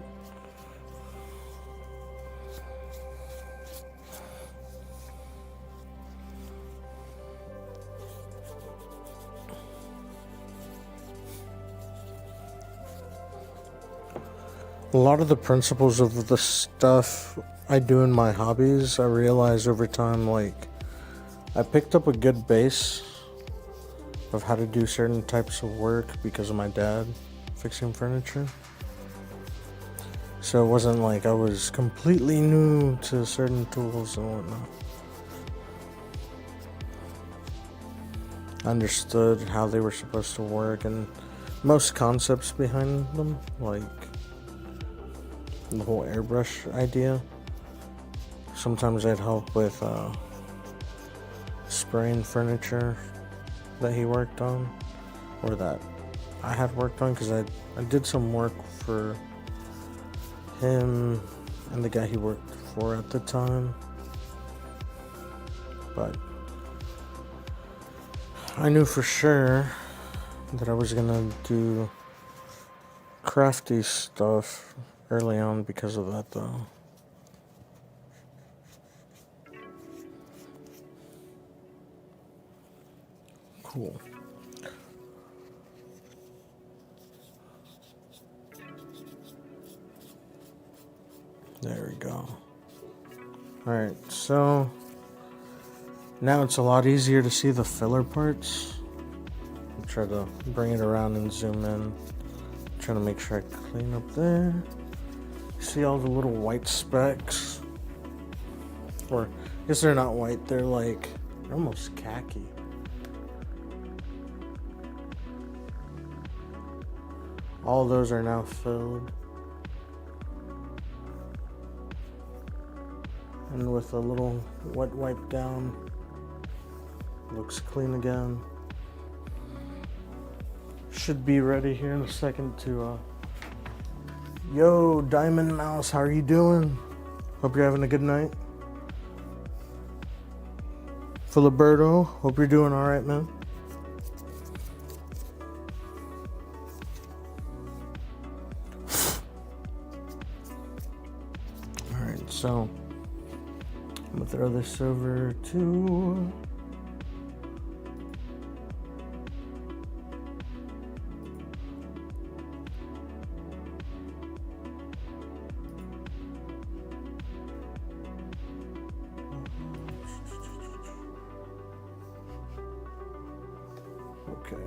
S1: A lot of the principles of the stuff I do in my hobbies, I realize over time, like, I picked up a good base of how to do certain types of work because of my dad fixing furniture. So it wasn't like I was completely new to certain tools and whatnot. I understood how they were supposed to work and most concepts behind them, like the whole airbrush idea. Sometimes I'd help with spraying furniture that he worked on, or that I had worked on, because I did some work for him and the guy he worked for at the time. But I knew for sure that I was gonna do crafty stuff early on because of that, though. Cool. There we go. Alright, so now it's a lot easier to see the filler parts. I'll try to bring it around and zoom in. Trying to make sure I clean up there. See all the little white specks? Or, I guess they're not white, they're almost khaki. All those are now filled. And with a little wet wipe down, looks clean again. Should be ready here in a second to, Yo, Diamond Mouse, how are you doing? Hope you're having a good night. Filiberto, hope you're doing alright, man. Alright, so I'm gonna throw this over to okay.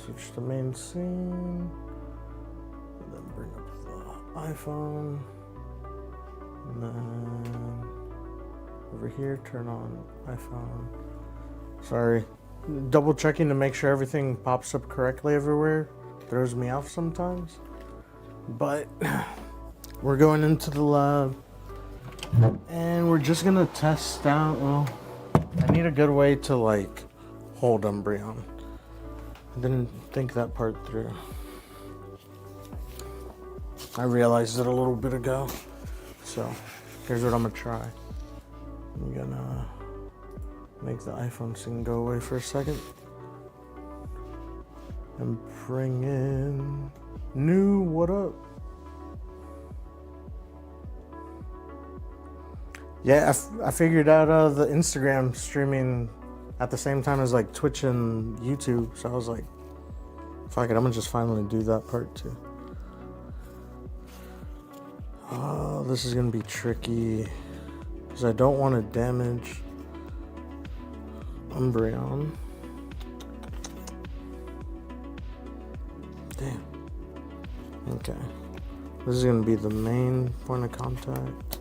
S1: Switch to main scene. And then bring up the iPhone. And then over here, turn on iPhone. Sorry. Double checking to make sure everything pops up correctly everywhere. Throws me off sometimes. But we're going into the lab. And we're just gonna test out, well, I need a good way to hold Umbreon. I didn't think that part through. I realized it a little bit ago. So here's what I'm gonna try. I'm gonna make the iPhone scene go away for a second. And bring in new, what up? Yeah, I figured out the Instagram streaming at the same time as Twitch and YouTube. So I was like, fuck it, I'm gonna just finally do that part too. Oh, this is gonna be tricky because I don't want to damage Umbreon. Damn. Okay. This is gonna be the main point of contact.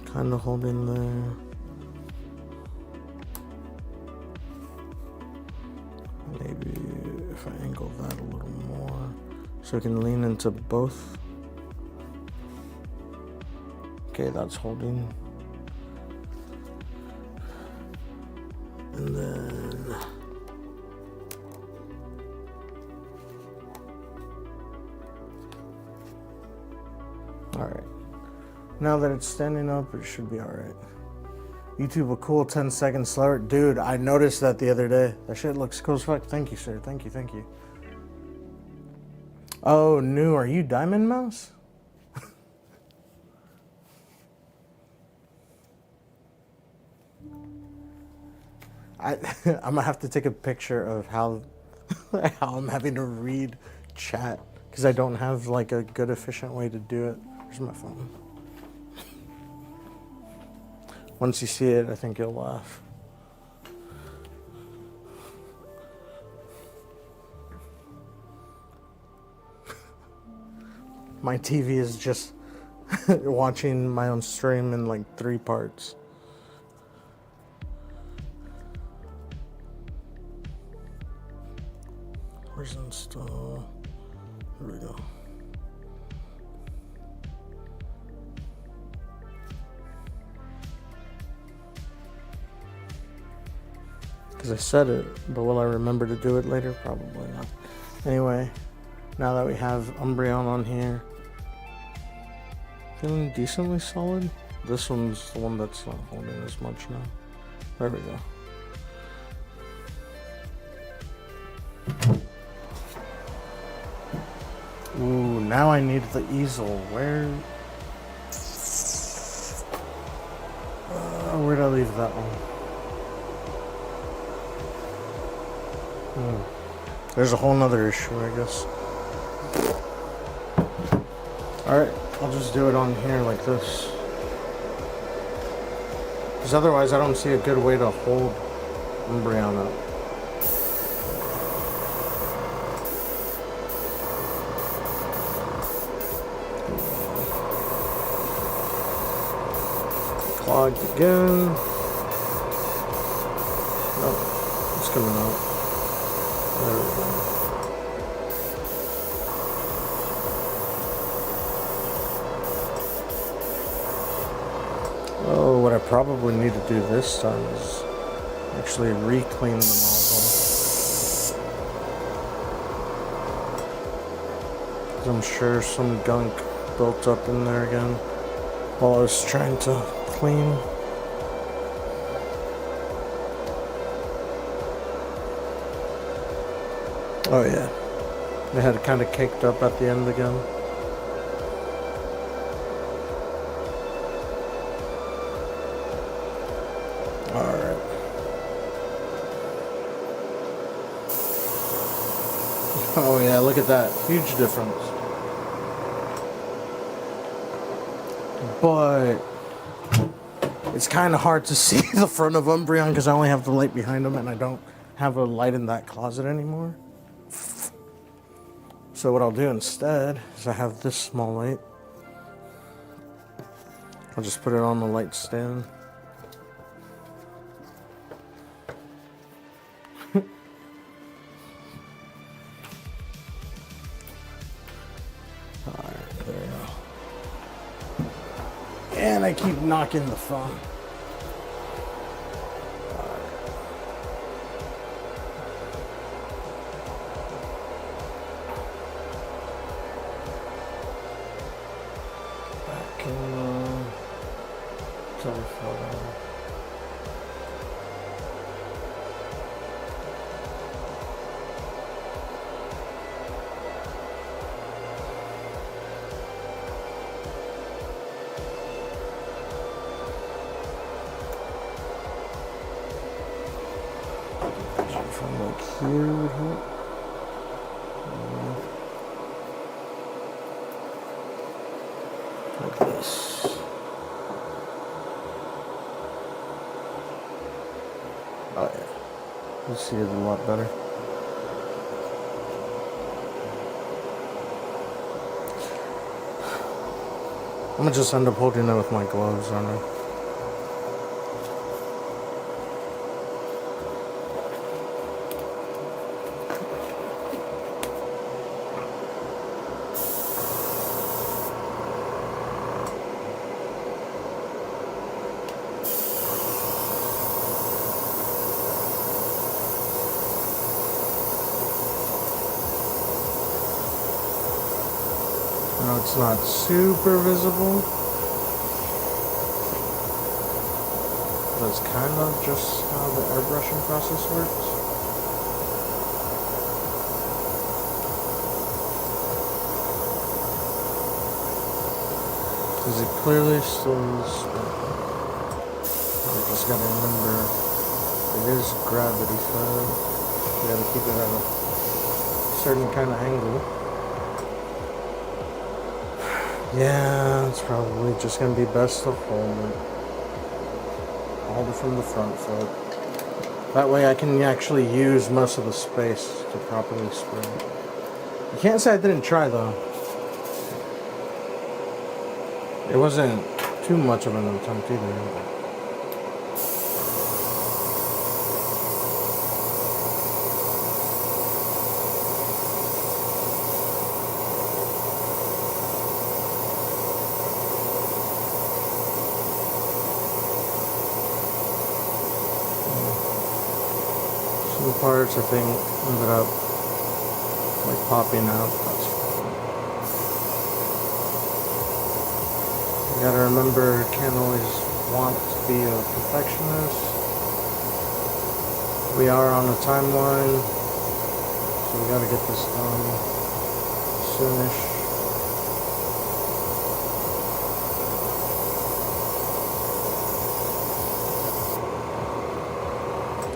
S1: Kind of holding there. Maybe if I angle that a little more so I can lean into both. Okay, that's holding. And then all right. Now that it's standing up, it should be all right. YouTube a cool 10 seconds slower. Dude, I noticed that the other day. That shit looks cool as fuck. Thank you, sir. Thank you. Oh, new. Are you Diamond Mouse? I'm gonna have to take a picture of how how I'm having to read chat because I don't have like a good efficient way to do it. Where's my phone? Once you see it, I think you'll laugh. My TV is just watching my own stream in like 3 parts. Where's install? Here we go. Because I said it, but will I remember to do it later? Probably not. Anyway, now that we have Umbreon on here, feeling decently solid. This one's the one that's not holding as much now. There we go. Ooh, now I need the easel. Where'd I leave that one? There's a whole nother issue, I guess. Alright, I'll just do it on here like this. Because otherwise I don't see a good way to hold Umbreon up. Clogged again. Nope, it's coming out. There we go. Oh, what I probably need to do this time is actually re-clean the nozzle. Because I'm sure some gunk built up in there again while I was trying to clean. Oh yeah, they had it kind of caked up at the end again. Alright. Oh yeah, look at that. Huge difference. But it's kind of hard to see the front of Umbreon because I only have the light behind him and I don't have a light in that closet anymore. So what I'll do instead is I have this small light. I'll just put it on the light stand. Alright, there we go. And I keep knocking the phone. Back in telephone. From like here would help. Like this. Oh yeah. You see it a lot better. I'm gonna just end up holding it with my gloves on it. I know it's not super visible. That's kind of just how the airbrushing process works. Because it clearly still is. We just gotta remember it is gravity fed. We gotta keep it at a certain kind of angle. Yeah, it's probably just going to be best to hold it from the front foot. That way I can actually use most of the space to properly spray. You can't say I didn't try though. It wasn't too much of an attempt either. Some parts I think ended up like popping out. That's fine. You gotta remember, can't always want to be a perfectionist. We are on a timeline, so we gotta get this done soonish.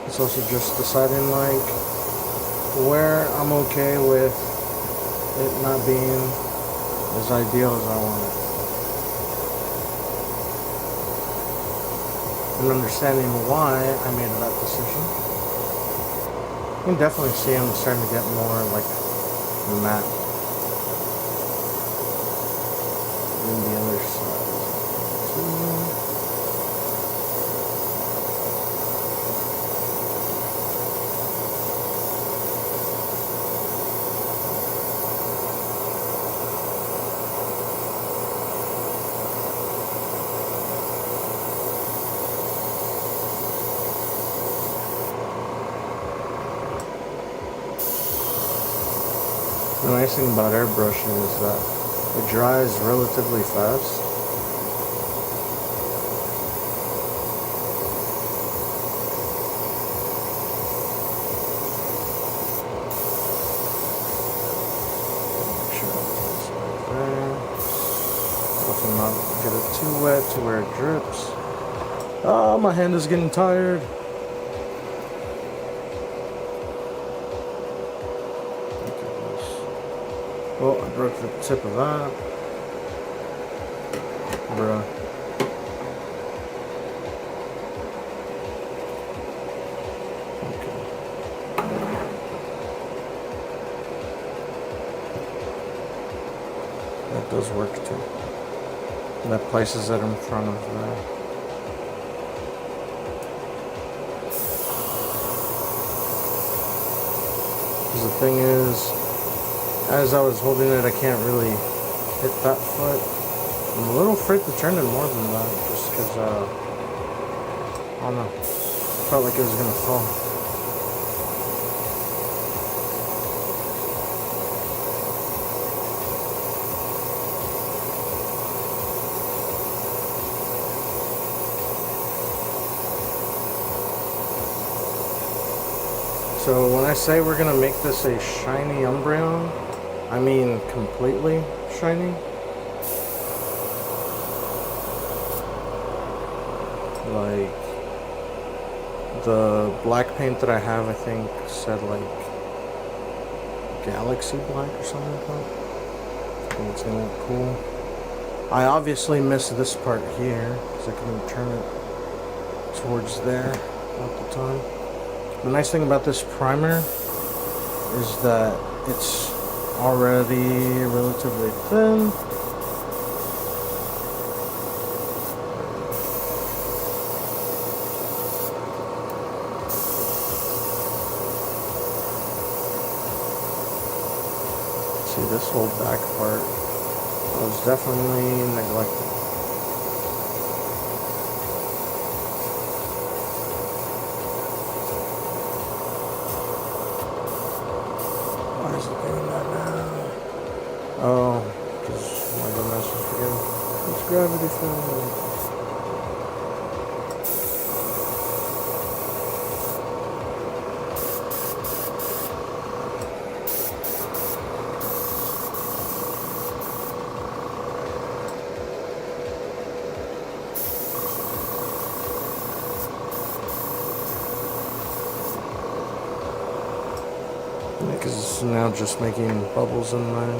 S1: It's also just deciding like where I'm okay with it not being as ideal as I want it. And understanding why I made that decision. You can definitely see I'm starting to get more like matte than the other side. The nice thing about airbrushing is that it dries relatively fast. Make sure it's right there. Hopefully not get it too wet to where it drips. Oh, my hand is getting tired. Oh, I broke the tip of that. Bruh. Okay. That does work too. And that places it in front of there. Because the thing is, as I was holding it, I can't really hit that foot. I'm a little afraid to turn it more than that, just because, I don't know, felt like it was going to fall. So when I say we're going to make this a shiny Umbreon, I mean completely shiny. Like the black paint that I have, I think said like Galaxy Black or something like that. I think it's gonna look cool. I obviously missed this part here because I couldn't turn it towards there at the time. The nice thing about this primer is that it's already relatively thin. See, this whole back part I was definitely neglecting. Why is it doing that now? Oh, because my dumbass is forgetting. It's gravity field. Because it's now just making bubbles in mine.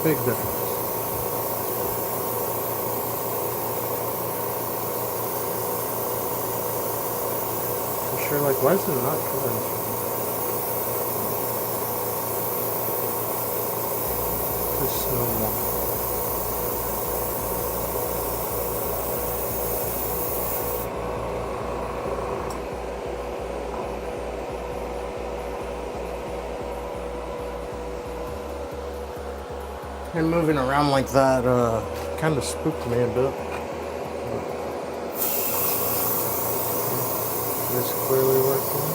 S1: Big difference. I'm sure, like, why is it not coming? There's no more. And moving around like that kind of spooked me a bit. It's clearly working.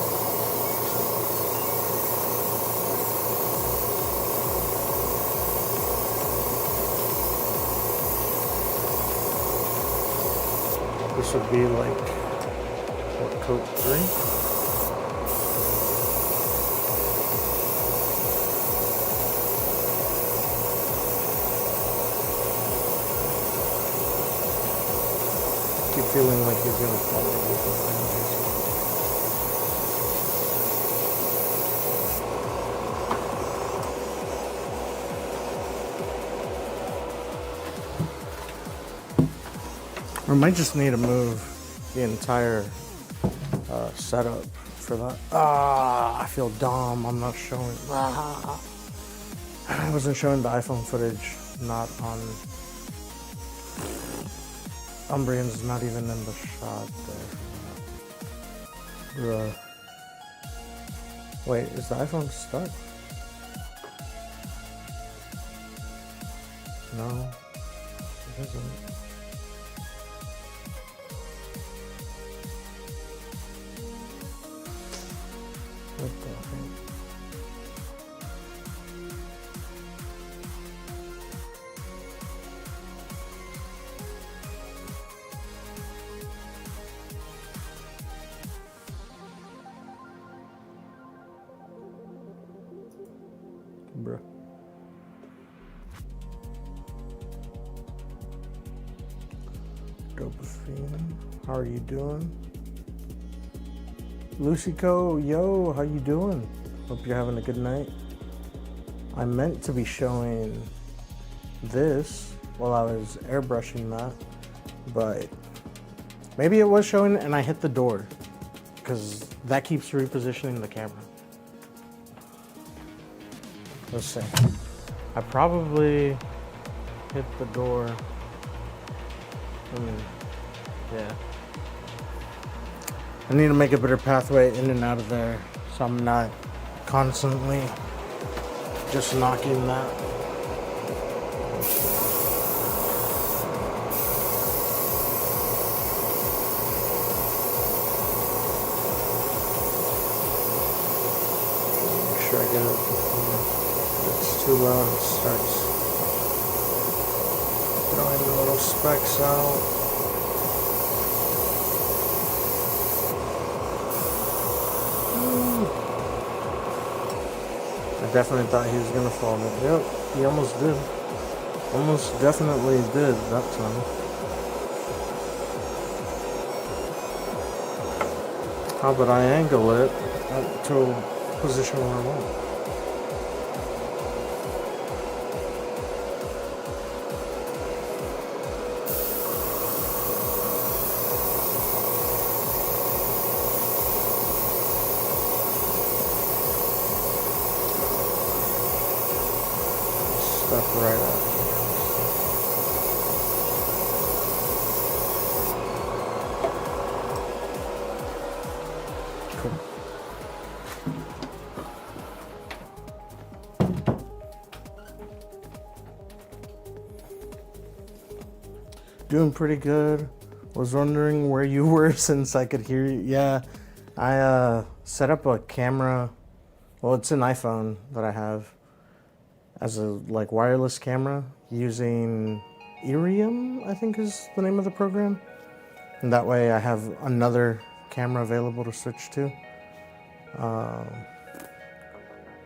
S1: This would be like, what, coat 3? I keep feeling like he's gonna fall over. I might just need to move the entire setup for that. I feel dumb. I'm not showing. I wasn't showing the iPhone footage. Not on. Umbreon's not even in the shot there. Wait, is the iPhone stuck? No, it isn't. What the heck? Bruh. Dopamine, how are you doing? Lucico, yo, how you doing? Hope you're having a good night. I meant to be showing this while I was airbrushing that, but maybe it was showing and I hit the door because that keeps repositioning the camera. Let's see. I probably hit the door. Yeah. I need to make a better pathway in and out of there so I'm not constantly just knocking that. Make sure I get it before it's too low and it starts throwing the little specks out. I definitely thought he was gonna fall, but yep, he almost did. Almost definitely did that time. How about I angle it to a position where I want? Step right up. Cool. Doing pretty good. Was wondering where you were since I could hear you. Yeah, I set up a camera. Well, it's an iPhone that I have as a like wireless camera using Irium, I think is the name of the program. And that way I have another camera available to switch to. Let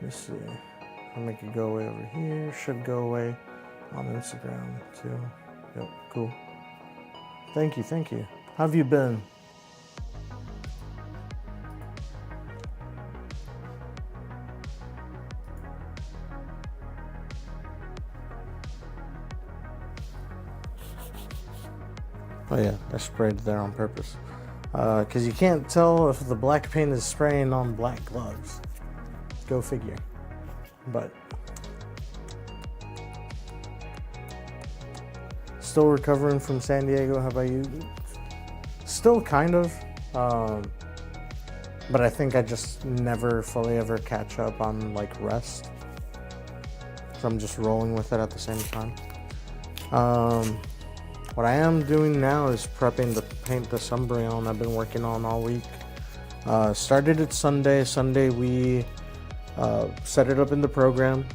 S1: me see if I'll make it go away over here. Should go away on Instagram too. Yep, cool. Thank you, thank you. How have you been? Oh yeah, I sprayed there on purpose. Because you can't tell if the black paint is spraying on black gloves. Go figure. But still recovering from San Diego. How about you? Still kind of. But I think I just never fully ever catch up on like rest. So I'm just rolling with it at the same time. What I am doing now is prepping to paint this Umbreon I've been working on all week. Started it Sunday. Sunday we set it up in the program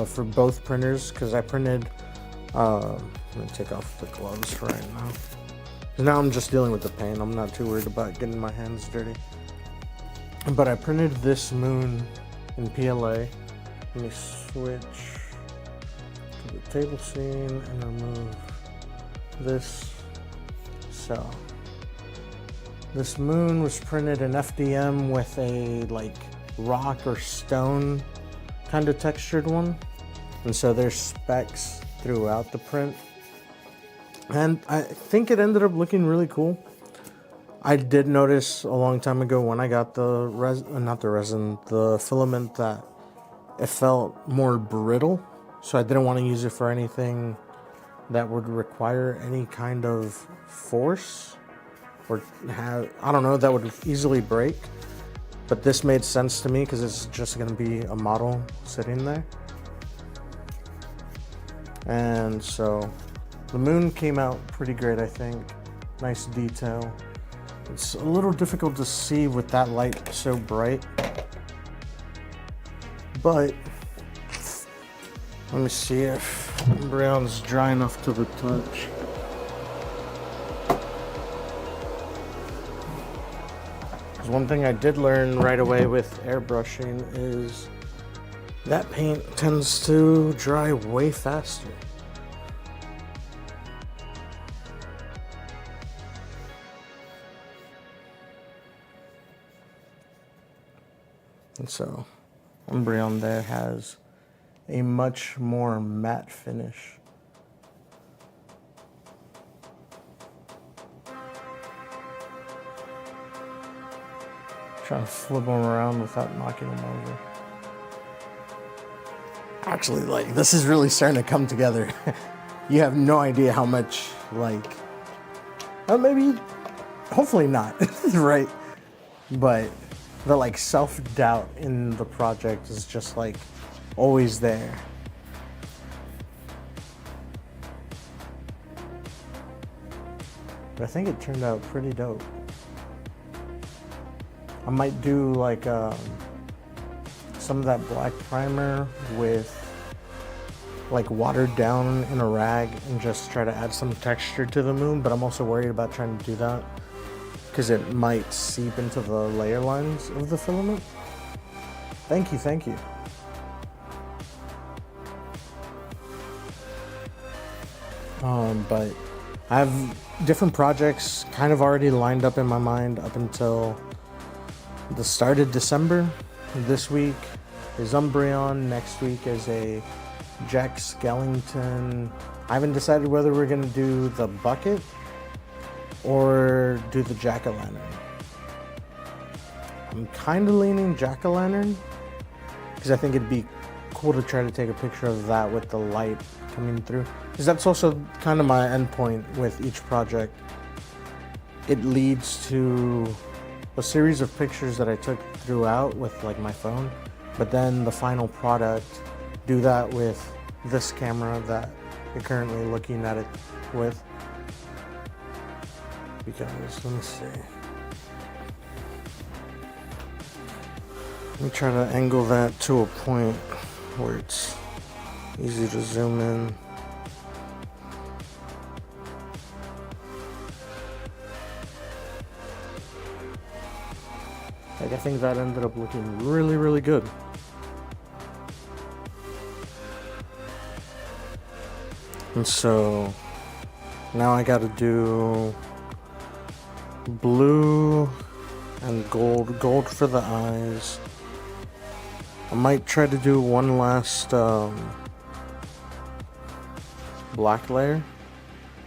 S1: for both printers because I printed. Let me take off the gloves for right now. Now I'm just dealing with the paint. I'm not too worried about getting my hands dirty. But I printed this moon in PLA. Let me switch to the table scene and remove this. So this moon was printed in FDM with a like rock or stone kind of textured one, and so there's specks throughout the print, and I think it ended up looking really cool. I did notice a long time ago when I got the the filament, that it felt more brittle, so I didn't want to use it for anything that would require any kind of force or have, I don't know, that would easily break. But this made sense to me because it's just going to be a model sitting there. And so the moon came out pretty great, I think. Nice detail. It's a little difficult to see with that light so bright. But let me see if Umbreon's dry enough to the touch. Because one thing I did learn right away with airbrushing is that paint tends to dry way faster. And so Umbreon there has a much more matte finish. Trying to flip them around without knocking them over. Actually, like, this is really starting to come together. You have no idea how much, like, maybe, hopefully not, right? But the, like, self-doubt in the project is just, like, always there. But I think it turned out pretty dope. I might do like some of that black primer with like watered down in a rag and just try to add some texture to the moon, but I'm also worried about trying to do that because it might seep into the layer lines of the filament. Thank you, thank you. But I have different projects kind of already lined up in my mind up until the start of December. This week is Umbreon, next week is a Jack Skellington. I haven't decided whether we're gonna do the bucket or do the jack-o'-lantern. I'm kind of leaning jack-o'-lantern because I think it'd be cool to try to take a picture of that with the light coming through, because that's also kind of my end point with each project. It leads to a series of pictures that I took throughout with like my phone, but then the final product, do that with this camera that you're currently looking at it with. Because let me see, let me try to angle that to a point where it's easy to zoom in. Like, I think that ended up looking really, really good. And so now I gotta do blue and gold. Gold for the eyes. I might try to do one last black layer,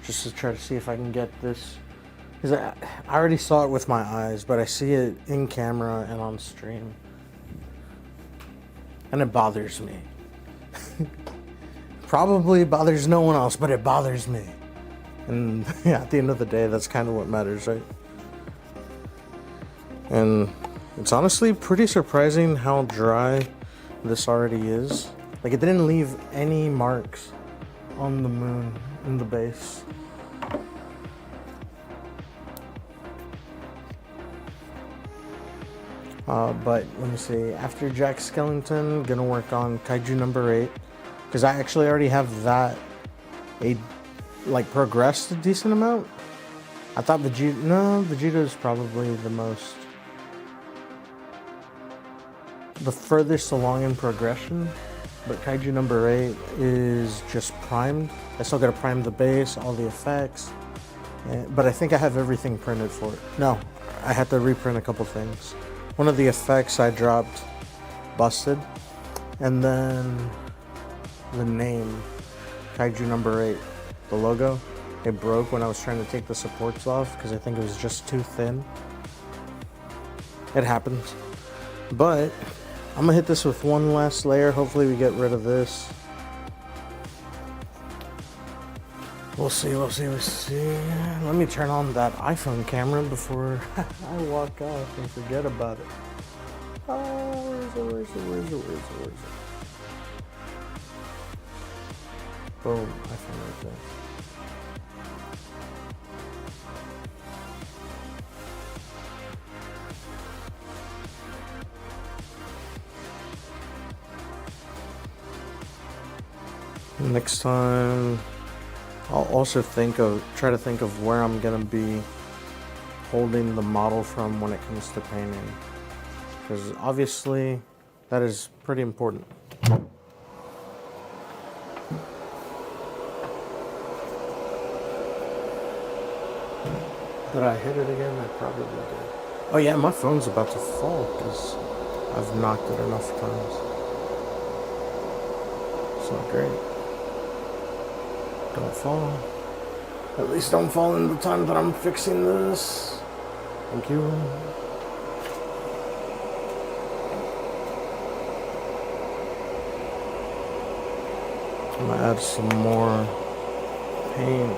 S1: just to try to see if I can get this. Because I already saw it with my eyes, but I see it in camera and on stream. And it bothers me. Probably bothers no one else, but it bothers me. And yeah, at the end of the day, that's kind of what matters, right? And it's honestly pretty surprising how dry this already is. Like, it didn't leave any marks on the moon in the base. But let me see. After Jack Skellington, gonna work on Kaiju number 8, because I actually already have that progressed a decent amount. I thought Vegeta is probably the furthest along in progression, but Kaiju number 8 is just primed. I still gotta prime the base, all the effects, but I think I have everything printed for it. No, I had to reprint a couple things. One of the effects I dropped busted, and then the name, Kaiju number 8, the logo, it broke when I was trying to take the supports off because I think it was just too thin. It happens. But I'm gonna hit this with one last layer. Hopefully we get rid of this. We'll see. Let me turn on that iPhone camera before I walk off and forget about it. Oh, where is it? Boom, iPhone right there. Next time, I'll also try to think of where I'm gonna be holding the model from when it comes to painting, because obviously that is pretty important. Did I hit it again? I probably did. Oh yeah, my phone's about to fall because I've knocked it enough times. It's not great. Don't fall. At least don't fall in the time that I'm fixing this. Thank you. I'm gonna add some more paint.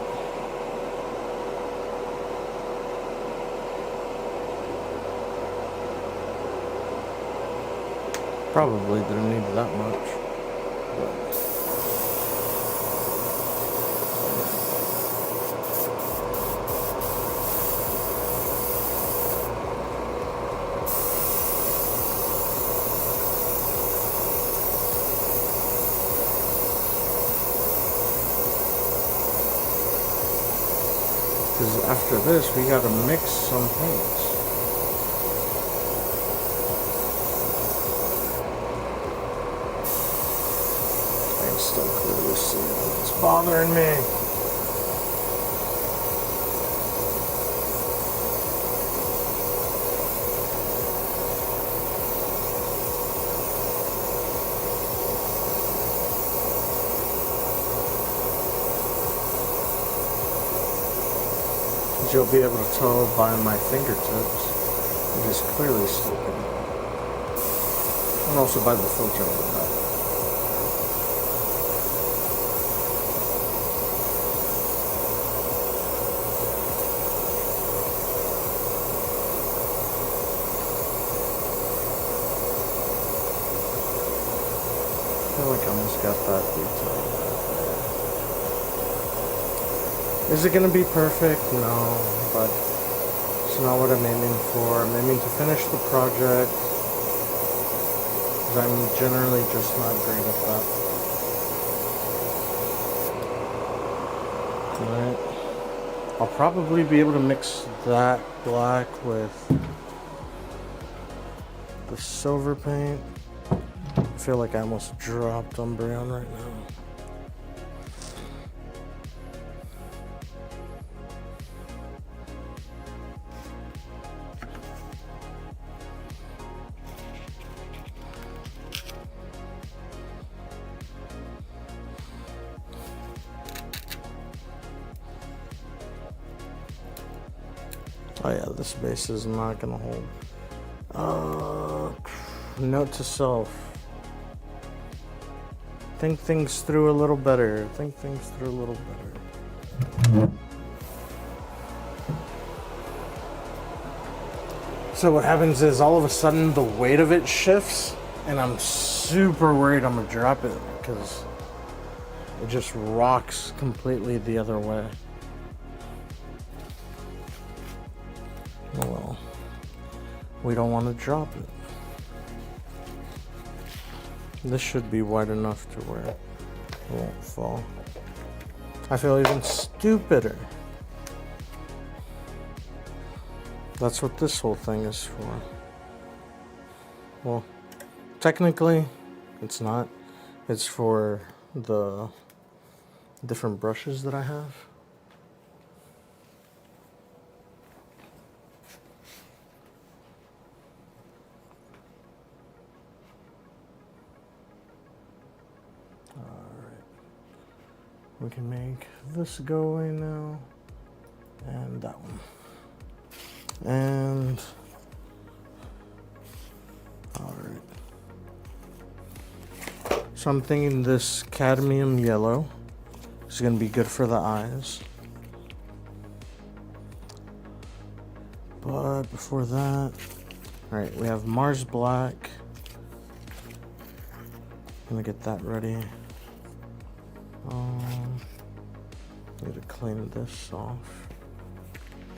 S1: Probably didn't need that much. Because after this, we gotta mix some paints. I can still clearly see it. It's bothering me. You'll be able to tell by my fingertips, it is clearly slipping. And also by the filter on the back. I feel like I almost got that detail. Is it going to be perfect? No, but it's not what I'm aiming for. I'm aiming to finish the project, because I'm generally just not great at that. Alright. I'll probably be able to mix that black with the silver paint. I feel like I almost dropped Umbreon right now. Oh yeah, this base is not gonna hold. Note to self. Think things through a little better. Think things through a little better. So what happens is all of a sudden the weight of it shifts, and I'm super worried I'm gonna drop it because it just rocks completely the other way. Oh well, we don't want to drop it. This should be wide enough to where it won't fall. I feel even stupider. That's what this whole thing is for. Well, technically, it's not. It's for the different brushes that I have. Alright. We can make this go away now. And that one. And all right, so I'm thinking this cadmium yellow is going to be good for the eyes, but before that, all right, we have Mars black. I'm gonna get that ready. Need to clean this off.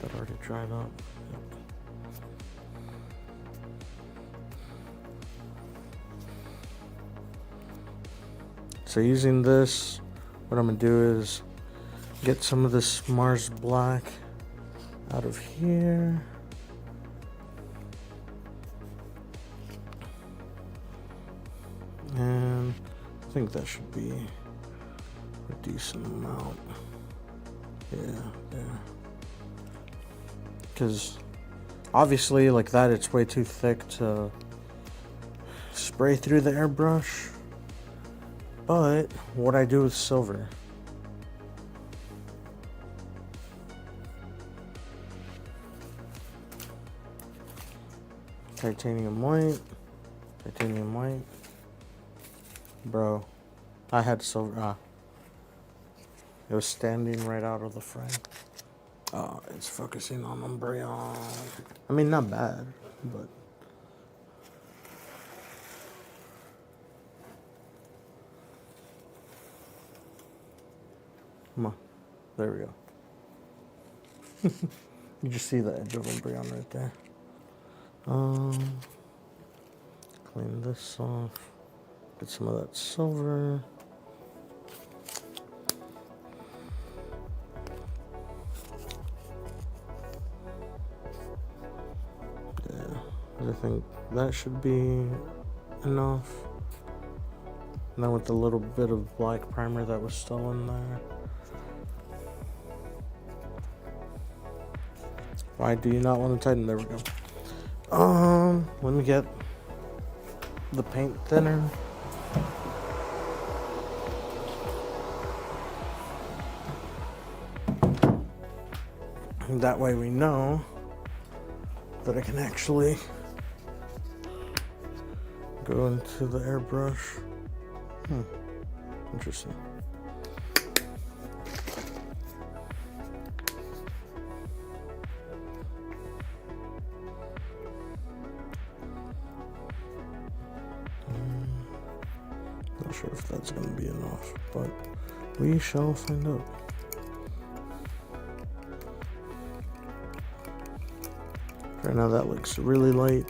S1: That already dried up. So using this, what I'm gonna do is get some of this Mars black out of here. And I think that should be a decent amount. Yeah. Because obviously like that, it's way too thick to spray through the airbrush. But what I do with silver, titanium white, bro, I had silver, it was standing right out of the frame. Oh, it's focusing on Umbreon. I mean, not bad, but come on. There we go. You just see the edge of Umbreon right there. Clean this off. Get some of that silver. Yeah, I think that should be enough. And then with the little bit of black primer that was still in there. Why do you not want to tighten? There we go. Let me get the paint thinner. And that way we know that I can actually go into the airbrush. Interesting. Not sure if that's going to be enough, but we shall find out. Right now that looks really light.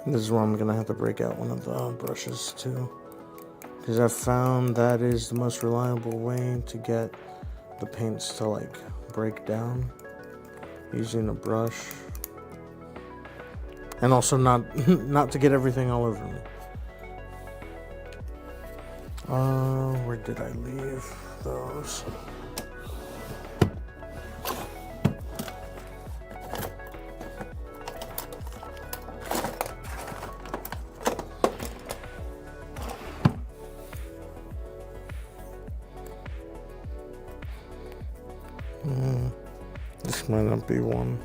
S1: This is where I'm gonna have to break out one of the brushes too, because I've found that is the most reliable way to get the paints to like break down, using a brush, and also not to get everything all over me. Where did I leave those? This might not be one.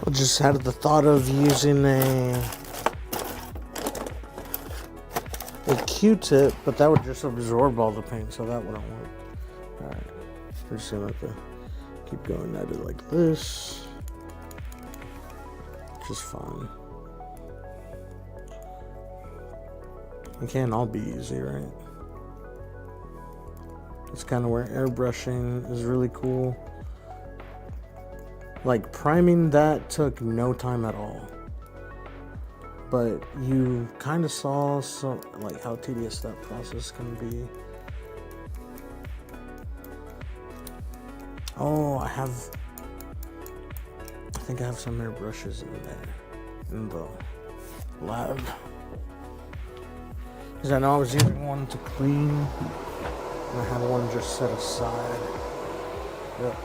S1: I just had the thought of using a Q-tip, but that would just absorb all the paint, so that wouldn't work. Alright, we're just gonna have to keep going at it like this. Just fine. It can't all be easy, right? It's kind of where airbrushing is really cool. Like, priming that took no time at all. But you kind of saw some, like, how tedious that process can be. Oh, I think I have some airbrushes in there, in the lab. Because I know I was using one to clean, and I had one just set aside. Yep.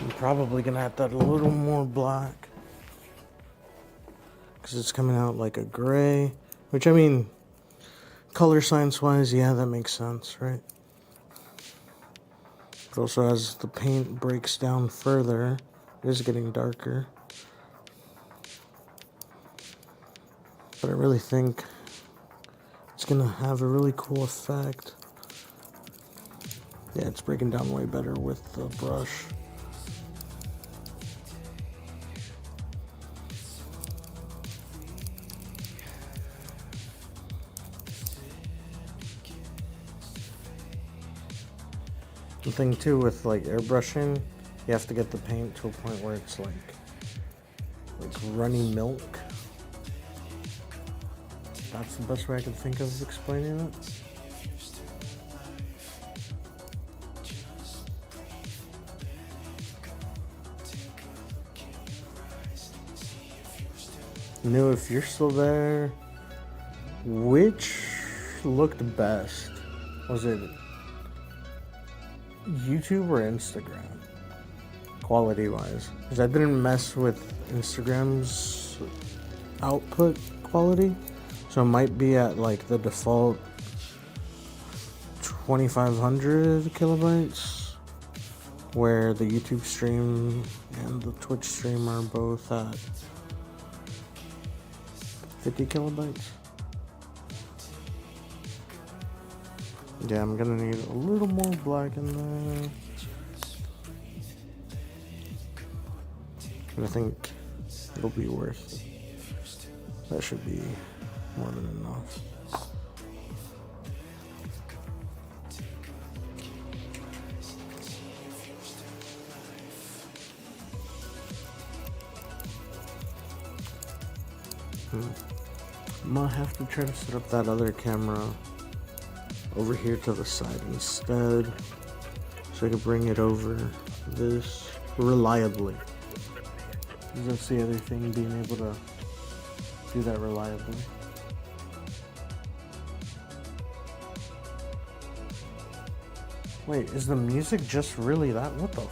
S1: I'm probably gonna have to add a little more black, because it's coming out like a gray, which, I mean, color science wise, yeah, that makes sense, right? But also, as the paint breaks down further, it is getting darker. But I really think it's gonna have a really cool effect. Yeah, it's breaking down way better with the brush. The thing too with like airbrushing, you have to get the paint to a point where it's like runny milk. That's the best way I can think of explaining it. New, if you're still there, which looked best? Was it YouTube or Instagram? Quality wise. Because I didn't mess with Instagram's output quality. So it might be at like the default 2500 kilobytes, where the YouTube stream and the Twitch stream are both at 50 kilobytes. Yeah, I'm gonna need a little more black in there. And I think it'll be worth it. That should be more than enough. I'm gonna have to try to set up that other camera over here to the side instead, so I can bring it over this reliably. That's the other thing, being able to do that reliably. Wait, is the music just really that? What the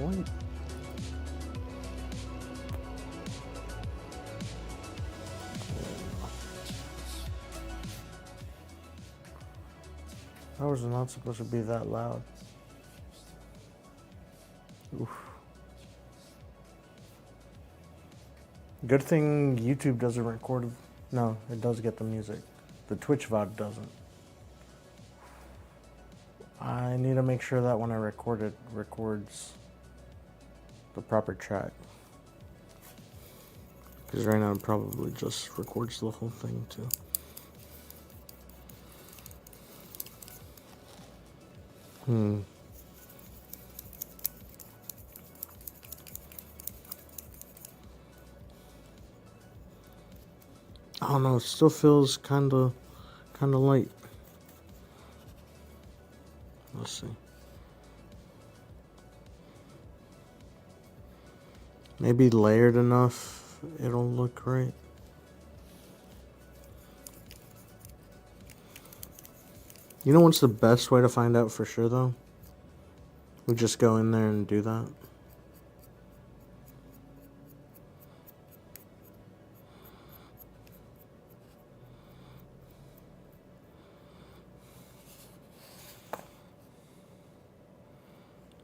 S1: what? How is it not supposed to be that loud? Oof. Good thing YouTube doesn't record. No, it does get the music. The Twitch VOD doesn't. I need to make sure that when I record it, records the proper track. Because right now it probably just records the whole thing too. I don't know, it still feels kinda light. Let's see. Maybe layered enough, it'll look right. You know what's the best way to find out for sure though? We just go in there and do that.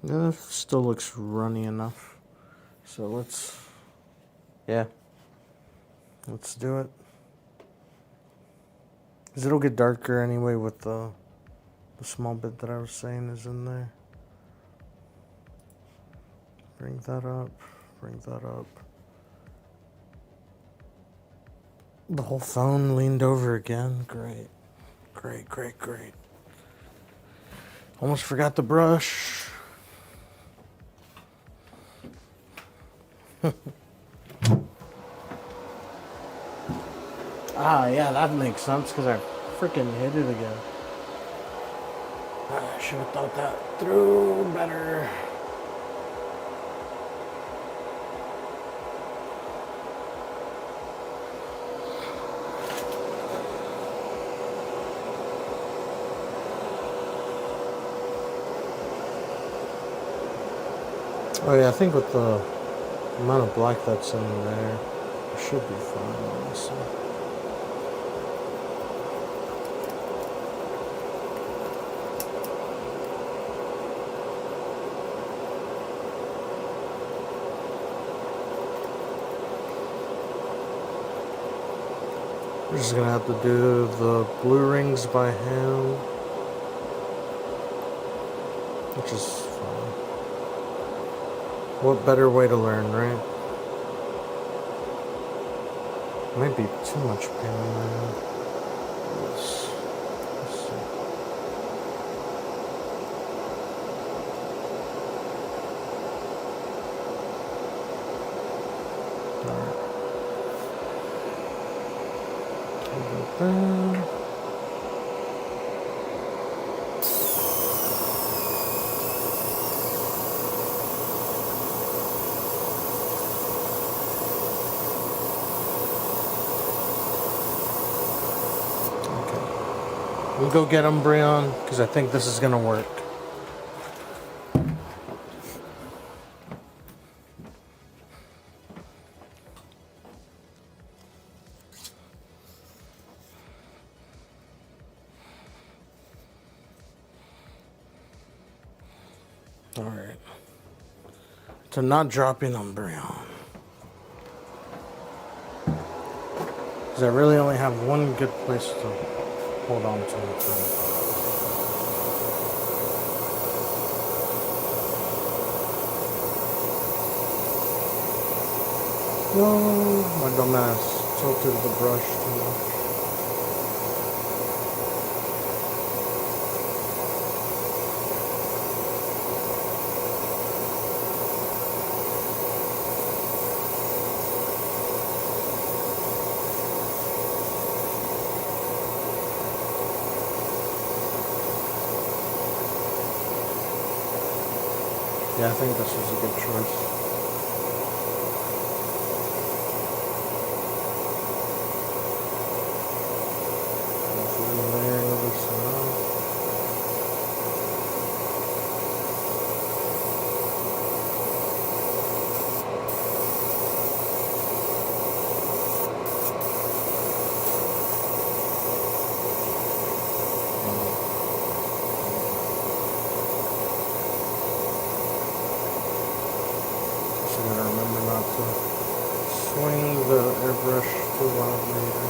S1: Yeah, still looks runny enough. So let's do it. Because it'll get darker anyway with the small bit that I was saying is in there. Bring that up. Bring that up. The whole phone leaned over again. Great. Great, great, great. Almost forgot the brush. Ah, yeah, that makes sense because I freaking hit it again. I should have thought that through better. Oh yeah, I think with the amount of black that's in there, it should be fine, honestly. We're just gonna have to do the blue rings by hand, which is fine. What better way to learn, right? Might be too much pain in there. Let's see. Alright. There. We'll go get Umbreon, because I think this is going to work. Alright. To not dropping Umbreon. Because I really only have one good place to hold on to it. No, my dumbass tilted the brush too much. Yeah, I think this was a good choice. Swing the airbrush too loudly either.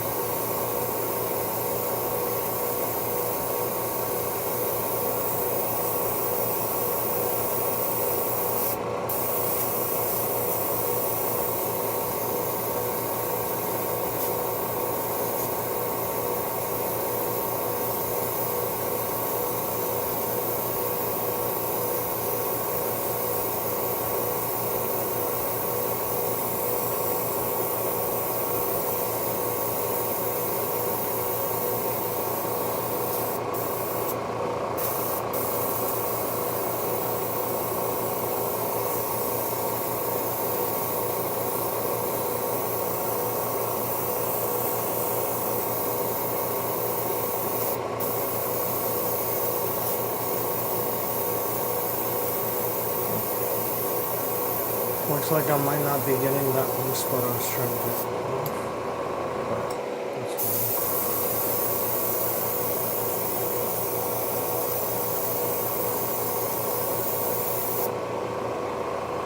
S1: Looks like I might not be getting that one spot I was trying to get. But that's fine.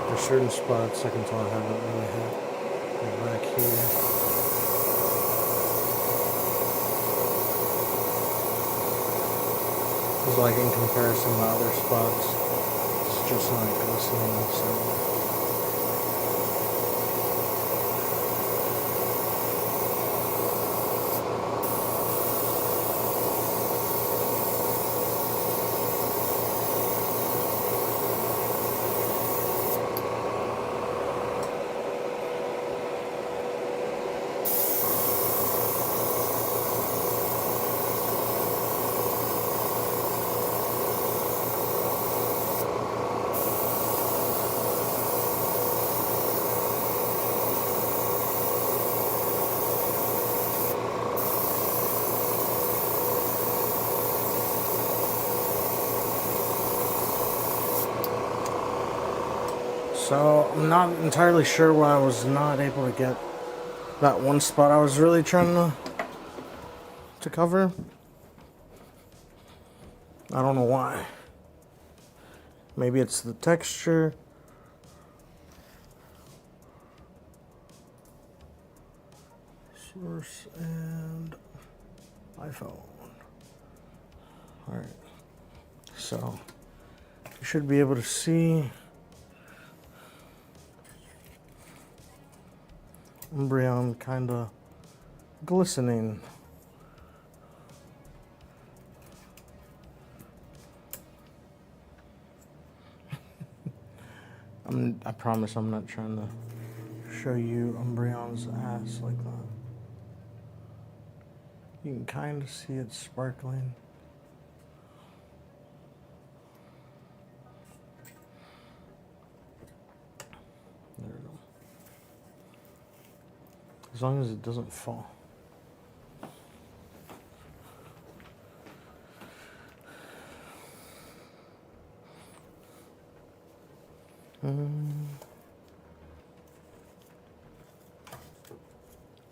S1: There's certain spots I can tell I haven't really hit. Like back here. It's like in comparison to other spots, it's just not glistening, so. So I'm not entirely sure why I was not able to get that one spot I was really trying to cover. I don't know why. Maybe it's the texture. Source and iPhone. Alright. So you should be able to see Umbreon kind of glistening. I promise I'm not trying to show you Umbreon's ass like that. You can kind of see it sparkling. There we go. As long as it doesn't fall.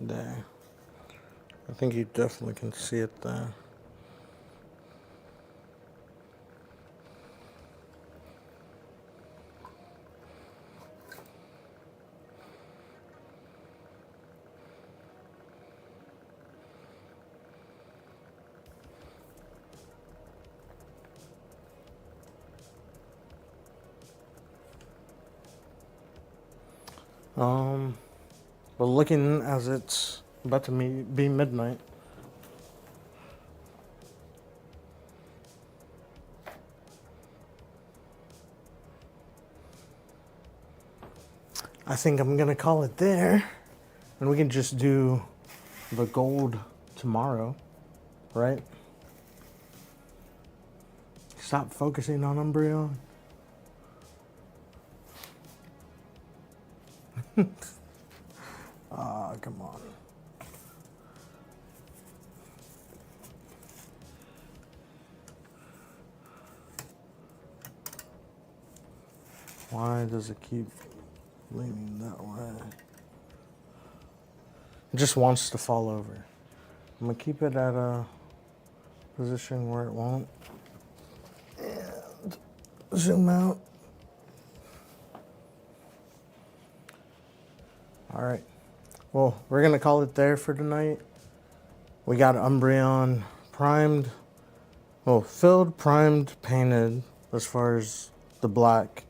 S1: There. I think you definitely can see it there. But looking as it's about to be midnight, I think I'm gonna call it there, and we can just do the gold tomorrow, right? Stop focusing on Umbreon. Come on. Why does it keep leaning that way? It just wants to fall over. I'm gonna keep it at a position where it won't. And zoom out. All right. Well, we're gonna call it there for tonight. We got Umbreon primed, well, filled, primed, painted as far as the black.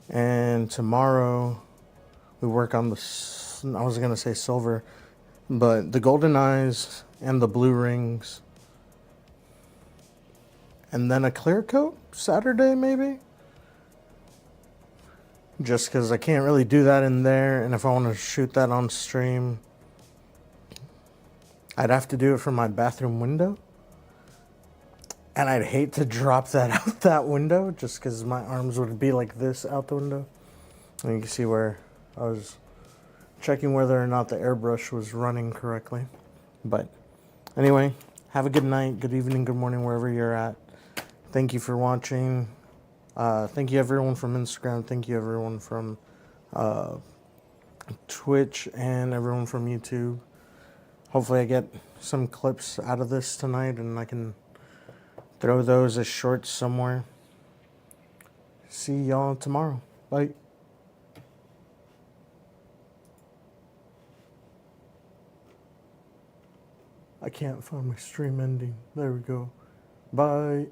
S1: And tomorrow we work on the, I was gonna say silver, but the golden eyes and the blue rings. And then a clear coat Saturday maybe? Just because I can't really do that in there, and if I want to shoot that on stream, I'd have to do it from my bathroom window. And I'd hate to drop that out that window, just because my arms would be like this out the window. And you can see where I was checking whether or not the airbrush was running correctly. But anyway, have a good night, good evening, good morning, wherever you're at. Thank you for watching. Thank you everyone from Instagram. Thank you everyone from Twitch and everyone from YouTube. Hopefully I get some clips out of this tonight and I can throw those as shorts somewhere. See y'all tomorrow. Bye. I can't find my stream ending. There we go. Bye.